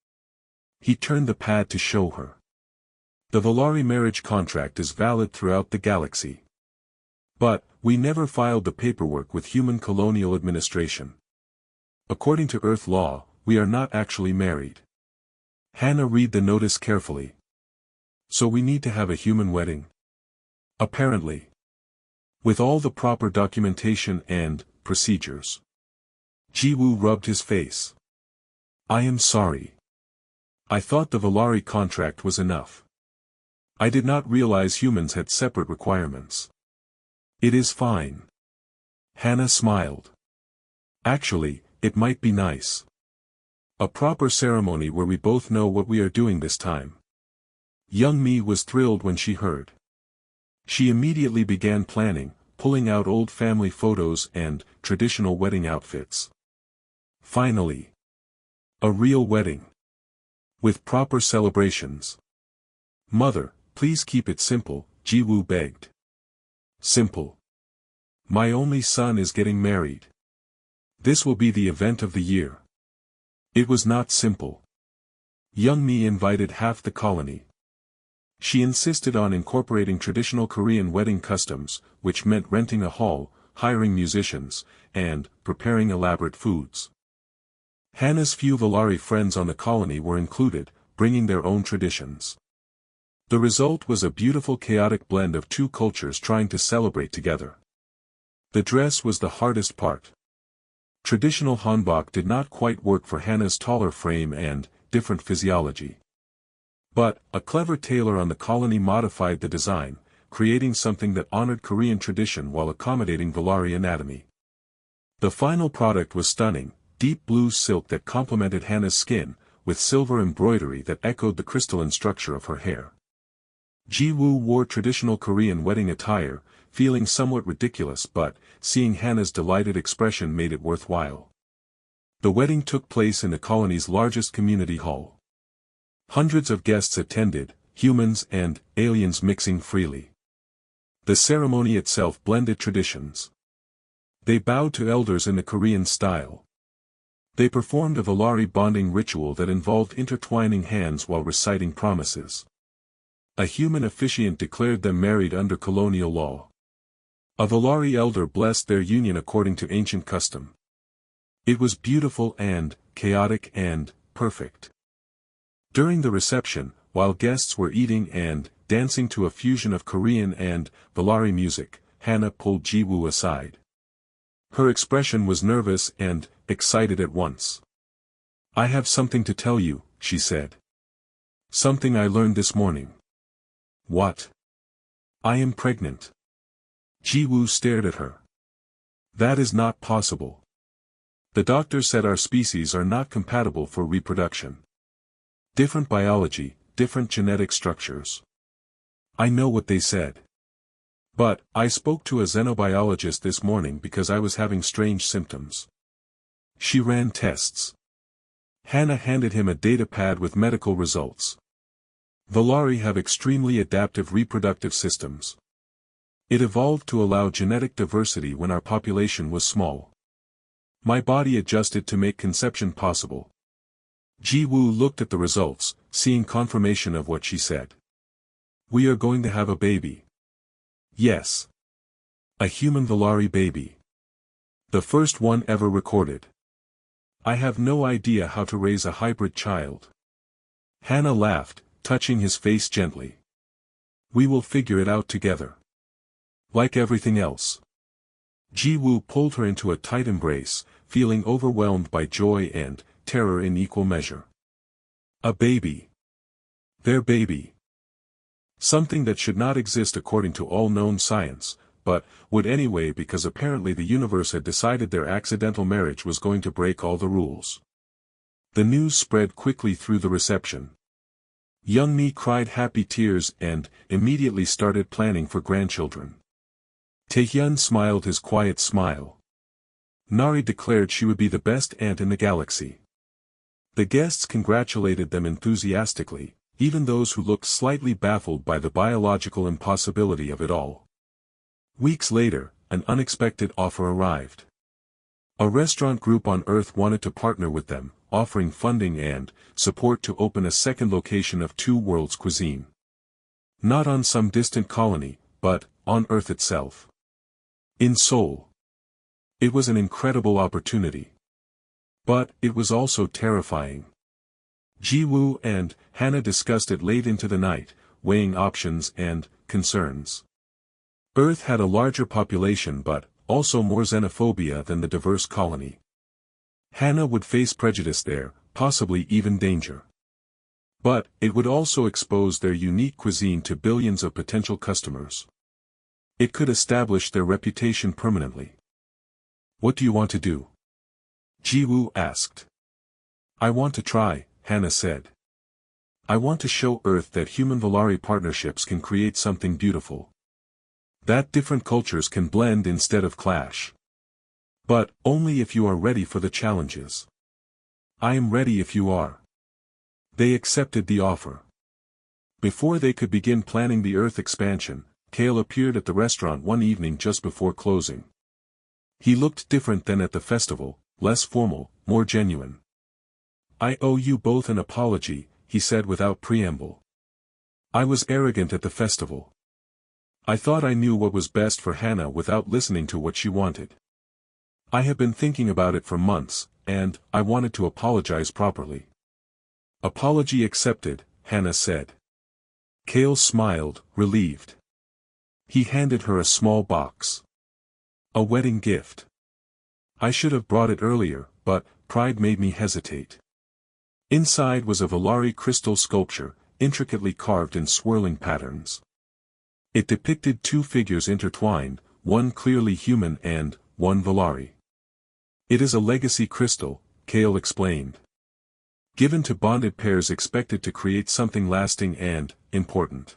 He turned the pad to show her. "The Valari marriage contract is valid throughout the galaxy. But, we never filed the paperwork with human colonial administration. According to Earth law, we are not actually married." Hannah read the notice carefully. "So we need to have a human wedding?" "Apparently. With all the proper documentation and procedures." Jiwoo rubbed his face. "I am sorry. I thought the Valari contract was enough. I did not realize humans had separate requirements." "It is fine." Hannah smiled. "Actually, it might be nice. A proper ceremony where we both know what we are doing this time." Young Mi was thrilled when she heard. She immediately began planning, pulling out old family photos and traditional wedding outfits. Finally. A real wedding. With proper celebrations. "Mother, please keep it simple," Jiwoo begged. "Simple. My only son is getting married. This will be the event of the year." It was not simple. Young Mi invited half the colony. She insisted on incorporating traditional Korean wedding customs, which meant renting a hall, hiring musicians, and preparing elaborate foods. Hannah's few Valari friends on the colony were included, bringing their own traditions. The result was a beautiful chaotic blend of 2 cultures trying to celebrate together. The dress was the hardest part. Traditional hanbok did not quite work for Hannah's taller frame and different physiology. But, a clever tailor on the colony modified the design, creating something that honored Korean tradition while accommodating Valari anatomy. The final product was stunning, deep blue silk that complemented Hannah's skin, with silver embroidery that echoed the crystalline structure of her hair. Jiwoo wore traditional Korean wedding attire, feeling somewhat ridiculous but, seeing Hannah's delighted expression made it worthwhile. The wedding took place in the colony's largest community hall. Hundreds of guests attended, humans and aliens mixing freely. The ceremony itself blended traditions. They bowed to elders in the Korean style. They performed a Valari bonding ritual that involved intertwining hands while reciting promises. A human officiant declared them married under colonial law. A Valari elder blessed their union according to ancient custom. It was beautiful and chaotic and perfect. During the reception, while guests were eating and dancing to a fusion of Korean and Valari music, Hannah pulled Ji-woo aside. Her expression was nervous and excited at once. "I have something to tell you," she said. "Something I learned this morning." "What?" "I am pregnant." Ji-woo stared at her. "That is not possible. The doctor said our species are not compatible for reproduction. Different biology, different genetic structures." "I know what they said. But, I spoke to a xenobiologist this morning because I was having strange symptoms. She ran tests." Hannah handed him a data pad with medical results. "Valari have extremely adaptive reproductive systems. It evolved to allow genetic diversity when our population was small. My body adjusted to make conception possible." Ji-woo looked at the results, seeing confirmation of what she said. "We are going to have a baby." "Yes. A human Valari baby. The first one ever recorded. I have no idea how to raise a hybrid child." Hannah laughed, touching his face gently. "We will figure it out together. Like everything else." Ji-woo pulled her into a tight embrace, feeling overwhelmed by joy and terror in equal measure. A baby. Their baby. Something that should not exist according to all known science, but would anyway because apparently the universe had decided their accidental marriage was going to break all the rules. The news spread quickly through the reception. Young-mi cried happy tears and immediately started planning for grandchildren. Taehyun smiled his quiet smile. Nari declared she would be the best aunt in the galaxy. The guests congratulated them enthusiastically, even those who looked slightly baffled by the biological impossibility of it all. Weeks later, an unexpected offer arrived. A restaurant group on Earth wanted to partner with them, offering funding and support to open a second location of Two Worlds cuisine. Not on some distant colony, but on Earth itself. In Seoul. It was an incredible opportunity. But it was also terrifying. Ji-woo and Hannah discussed it late into the night, weighing options and concerns. Earth had a larger population but also more xenophobia than the diverse colony. Hannah would face prejudice there, possibly even danger. But it would also expose their unique cuisine to billions of potential customers. It could establish their reputation permanently. "What do you want to do?" Ji-woo asked. "I want to try," Hannah said. "I want to show Earth that human-Valari partnerships can create something beautiful. That different cultures can blend instead of clash. But only if you are ready for the challenges." "I am ready if you are." They accepted the offer. Before they could begin planning the Earth expansion, Kale appeared at the restaurant one evening just before closing. He looked different than at the festival, less formal, more genuine. "I owe you both an apology," he said without preamble. "I was arrogant at the festival. I thought I knew what was best for Hannah without listening to what she wanted. I have been thinking about it for months, and I wanted to apologize properly." "Apology accepted," Hannah said. Kale smiled, relieved. He handed her a small box. "A wedding gift. I should have brought it earlier, but pride made me hesitate." Inside was a Valari crystal sculpture, intricately carved in swirling patterns. It depicted two figures intertwined, one clearly human and one Valari. "It is a legacy crystal," Kale explained. "Given to bonded pairs expected to create something lasting and important.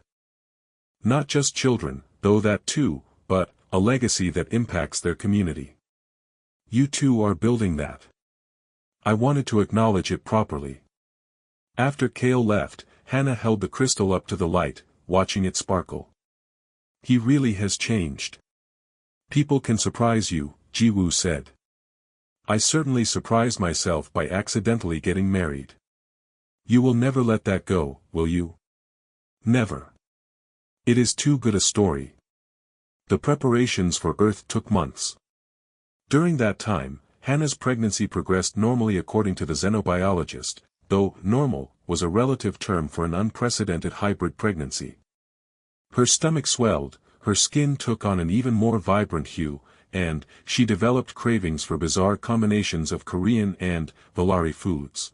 Not just children, though that too, but a legacy that impacts their community. You two are building that. I wanted to acknowledge it properly." After Kale left, Hannah held the crystal up to the light, watching it sparkle. "He really has changed. People can surprise you," Ji-woo said. "I certainly surprised myself by accidentally getting married. You will never let that go, will you?" "Never. It is too good a story." The preparations for Earth took months. During that time, Hannah's pregnancy progressed normally according to the xenobiologist, though normal was a relative term for an unprecedented hybrid pregnancy. Her stomach swelled, her skin took on an even more vibrant hue, and she developed cravings for bizarre combinations of Korean and Valari foods.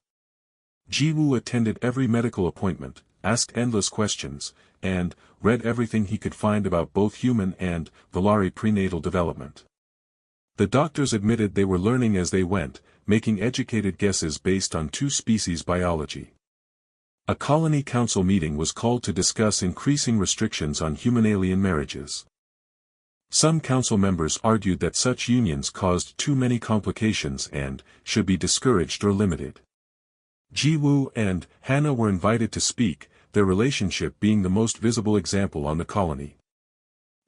Ji-woo attended every medical appointment, asked endless questions, and read everything he could find about both human and Valari prenatal development. The doctors admitted they were learning as they went, making educated guesses based on two-species biology. A colony council meeting was called to discuss increasing restrictions on human-alien marriages. Some council members argued that such unions caused too many complications and should be discouraged or limited. Ji-woo and Hannah were invited to speak, their relationship being the most visible example on the colony.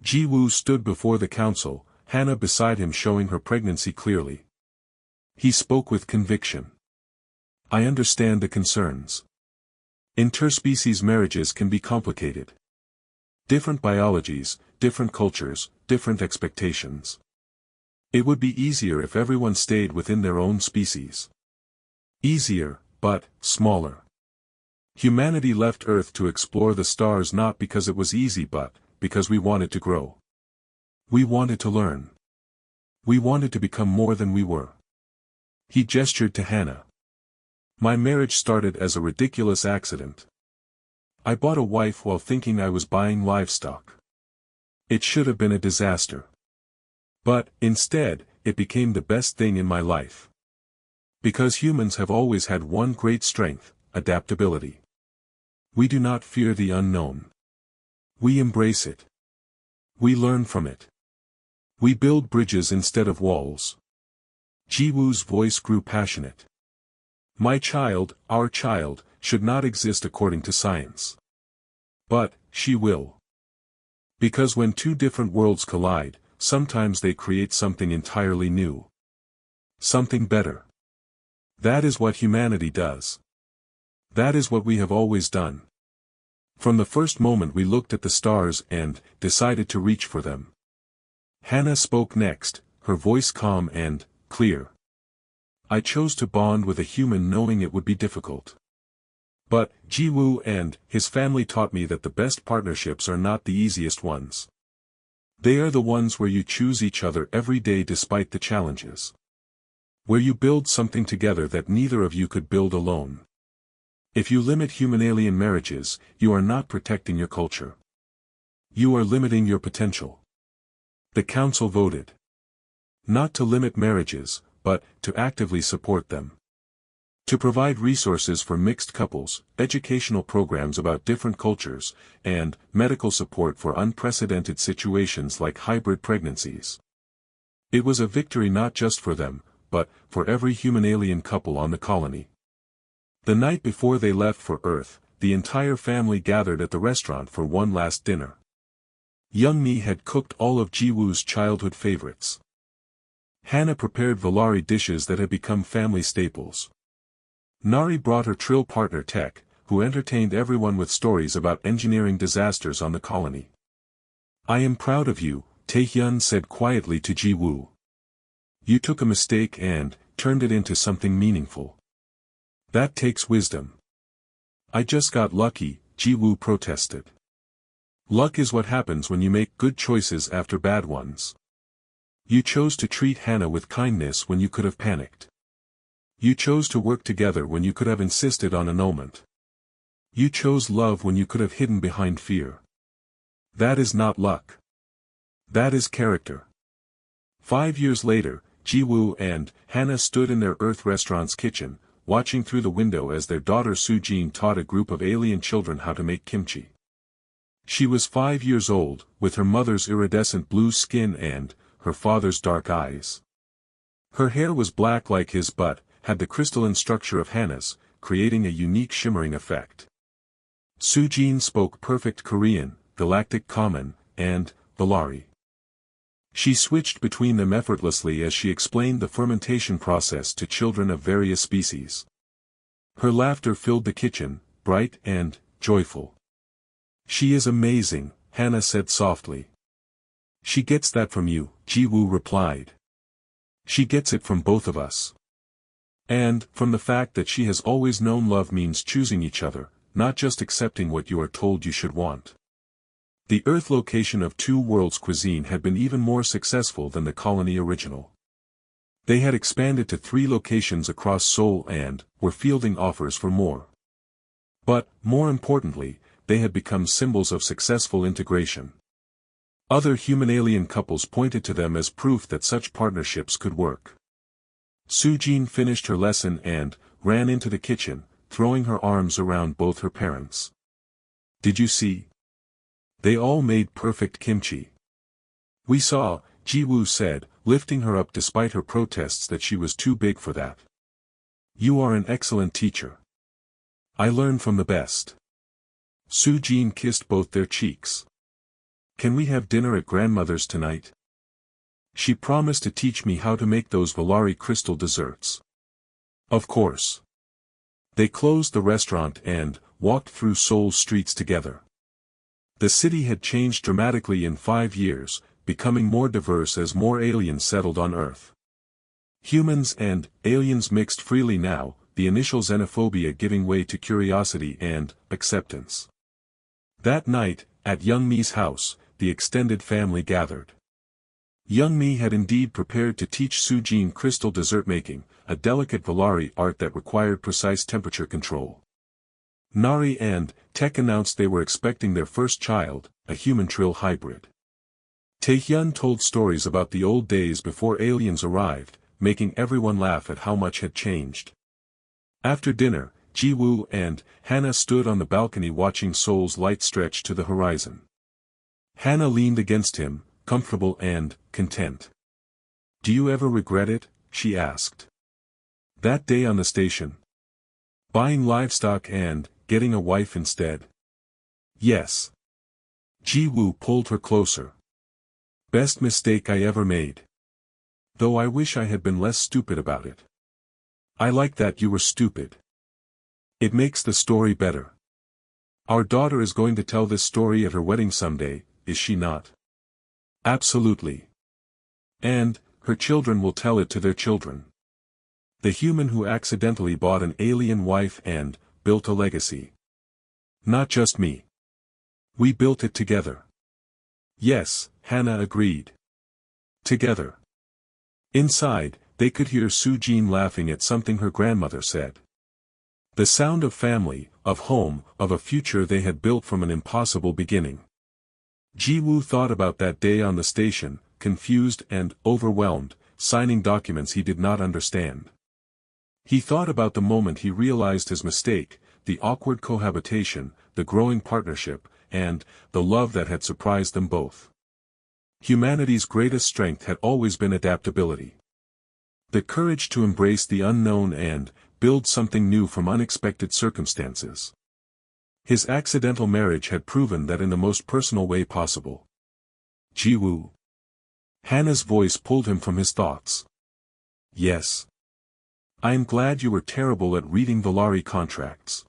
Ji-woo stood before the council, Hannah beside him showing her pregnancy clearly. He spoke with conviction. I understand the concerns. Interspecies marriages can be complicated. Different biologies, different cultures, different expectations. It would be easier if everyone stayed within their own species. Easier, but smaller. Humanity left Earth to explore the stars not because it was easy but because we wanted to grow. We wanted to learn. We wanted to become more than we were. He gestured to Hannah. My marriage started as a ridiculous accident. I bought a wife while thinking I was buying livestock. It should have been a disaster. But, instead, it became the best thing in my life. Because humans have always had one great strength, adaptability. We do not fear the unknown. We embrace it. We learn from it. We build bridges instead of walls. Ji-woo's voice grew passionate. My child, our child, should not exist according to science. But, she will. Because when two different worlds collide, sometimes they create something entirely new. Something better. That is what humanity does. That is what we have always done. From the first moment we looked at the stars and decided to reach for them. Hannah spoke next, her voice calm and clear. I chose to bond with a human knowing it would be difficult. But, Ji-woo and his family taught me that the best partnerships are not the easiest ones. They are the ones where you choose each other every day despite the challenges. Where you build something together that neither of you could build alone. If you limit human-alien marriages, you are not protecting your culture. You are limiting your potential. The council voted. Not to limit marriages, but to actively support them. To provide resources for mixed couples, educational programs about different cultures, and medical support for unprecedented situations like hybrid pregnancies. It was a victory not just for them, but for every human-alien couple on the colony. The night before they left for Earth, the entire family gathered at the restaurant for one last dinner. Young Mi had cooked all of Ji-woo's childhood favorites. Hannah prepared Valari dishes that had become family staples. Nari brought her trill partner Tech, who entertained everyone with stories about engineering disasters on the colony. I am proud of you, Taehyun said quietly to Ji-woo. You took a mistake and turned it into something meaningful. That takes wisdom. I just got lucky, Ji-woo protested. Luck is what happens when you make good choices after bad ones. You chose to treat Hannah with kindness when you could have panicked. You chose to work together when you could have insisted on annulment. You chose love when you could have hidden behind fear. That is not luck. That is character. 5 years later, Ji-woo and Hannah stood in their Earth restaurant's kitchen, watching through the window as their daughter Soo-jin taught a group of alien children how to make kimchi. She was 5 years old, with her mother's iridescent blue skin and her father's dark eyes. Her hair was black like his but had the crystalline structure of Hannah's, creating a unique shimmering effect. Soo-jin spoke perfect Korean, Galactic Common, and Valari. She switched between them effortlessly as she explained the fermentation process to children of various species. Her laughter filled the kitchen, bright and joyful. She is amazing, Hannah said softly. She gets that from you, Ji-woo replied. She gets it from both of us. And, from the fact that she has always known love means choosing each other, not just accepting what you are told you should want. The Earth location of Two Worlds cuisine had been even more successful than the colony original. They had expanded to 3 locations across Seoul and were fielding offers for more. But, more importantly, they had become symbols of successful integration. Other human-alien couples pointed to them as proof that such partnerships could work. Soo-jin finished her lesson and ran into the kitchen, throwing her arms around both her parents. "Did you see? They all made perfect kimchi." "We saw," Ji-woo said, lifting her up despite her protests that she was too big for that. "You are an excellent teacher. I learned from the best." Soo-jin kissed both their cheeks. "Can we have dinner at grandmother's tonight? She promised to teach me how to make those Valari crystal desserts." "Of course." They closed the restaurant and walked through Seoul's streets together. The city had changed dramatically in 5 years, becoming more diverse as more aliens settled on Earth. Humans and aliens mixed freely now, the initial xenophobia giving way to curiosity and acceptance. That night, at Young Mi's house, the extended family gathered. Young Mi had indeed prepared to teach Soo-jin crystal dessert making, a delicate Valari art that required precise temperature control. Nari and Tech announced they were expecting their first child, a human trill hybrid. Taehyun told stories about the old days before aliens arrived, making everyone laugh at how much had changed. After dinner, Ji-woo and Hannah stood on the balcony watching Seoul's light stretch to the horizon. Hannah leaned against him, comfortable and content. "Do you ever regret it?" she asked. "That day on the station? Buying livestock and getting a wife instead?" "Yes." Ji-woo pulled her closer. "Best mistake I ever made. Though I wish I had been less stupid about it." "I like that you were stupid. It makes the story better. Our daughter is going to tell this story at her wedding someday, is she not?" "Absolutely. And her children will tell it to their children. The human who accidentally bought an alien wife and built a legacy. Not just me. We built it together." "Yes," Hannah agreed. "Together." Inside, they could hear Soo-jin laughing at something her grandmother said. The sound of family, of home, of a future they had built from an impossible beginning. Ji-woo thought about that day on the station, confused and overwhelmed, signing documents he did not understand. He thought about the moment he realized his mistake, the awkward cohabitation, the growing partnership, and the love that had surprised them both. Humanity's greatest strength had always been adaptability. The courage to embrace the unknown and build something new from unexpected circumstances. His accidental marriage had proven that in the most personal way possible. "Ji-woo." Hannah's voice pulled him from his thoughts. "Yes. I am glad you were terrible at reading Valari contracts."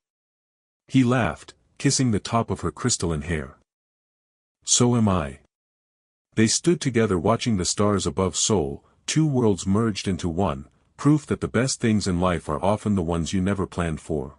He laughed, kissing the top of her crystalline hair. "So am I." They stood together watching the stars above Seoul, 2 worlds merged into one, proof that the best things in life are often the ones you never planned for.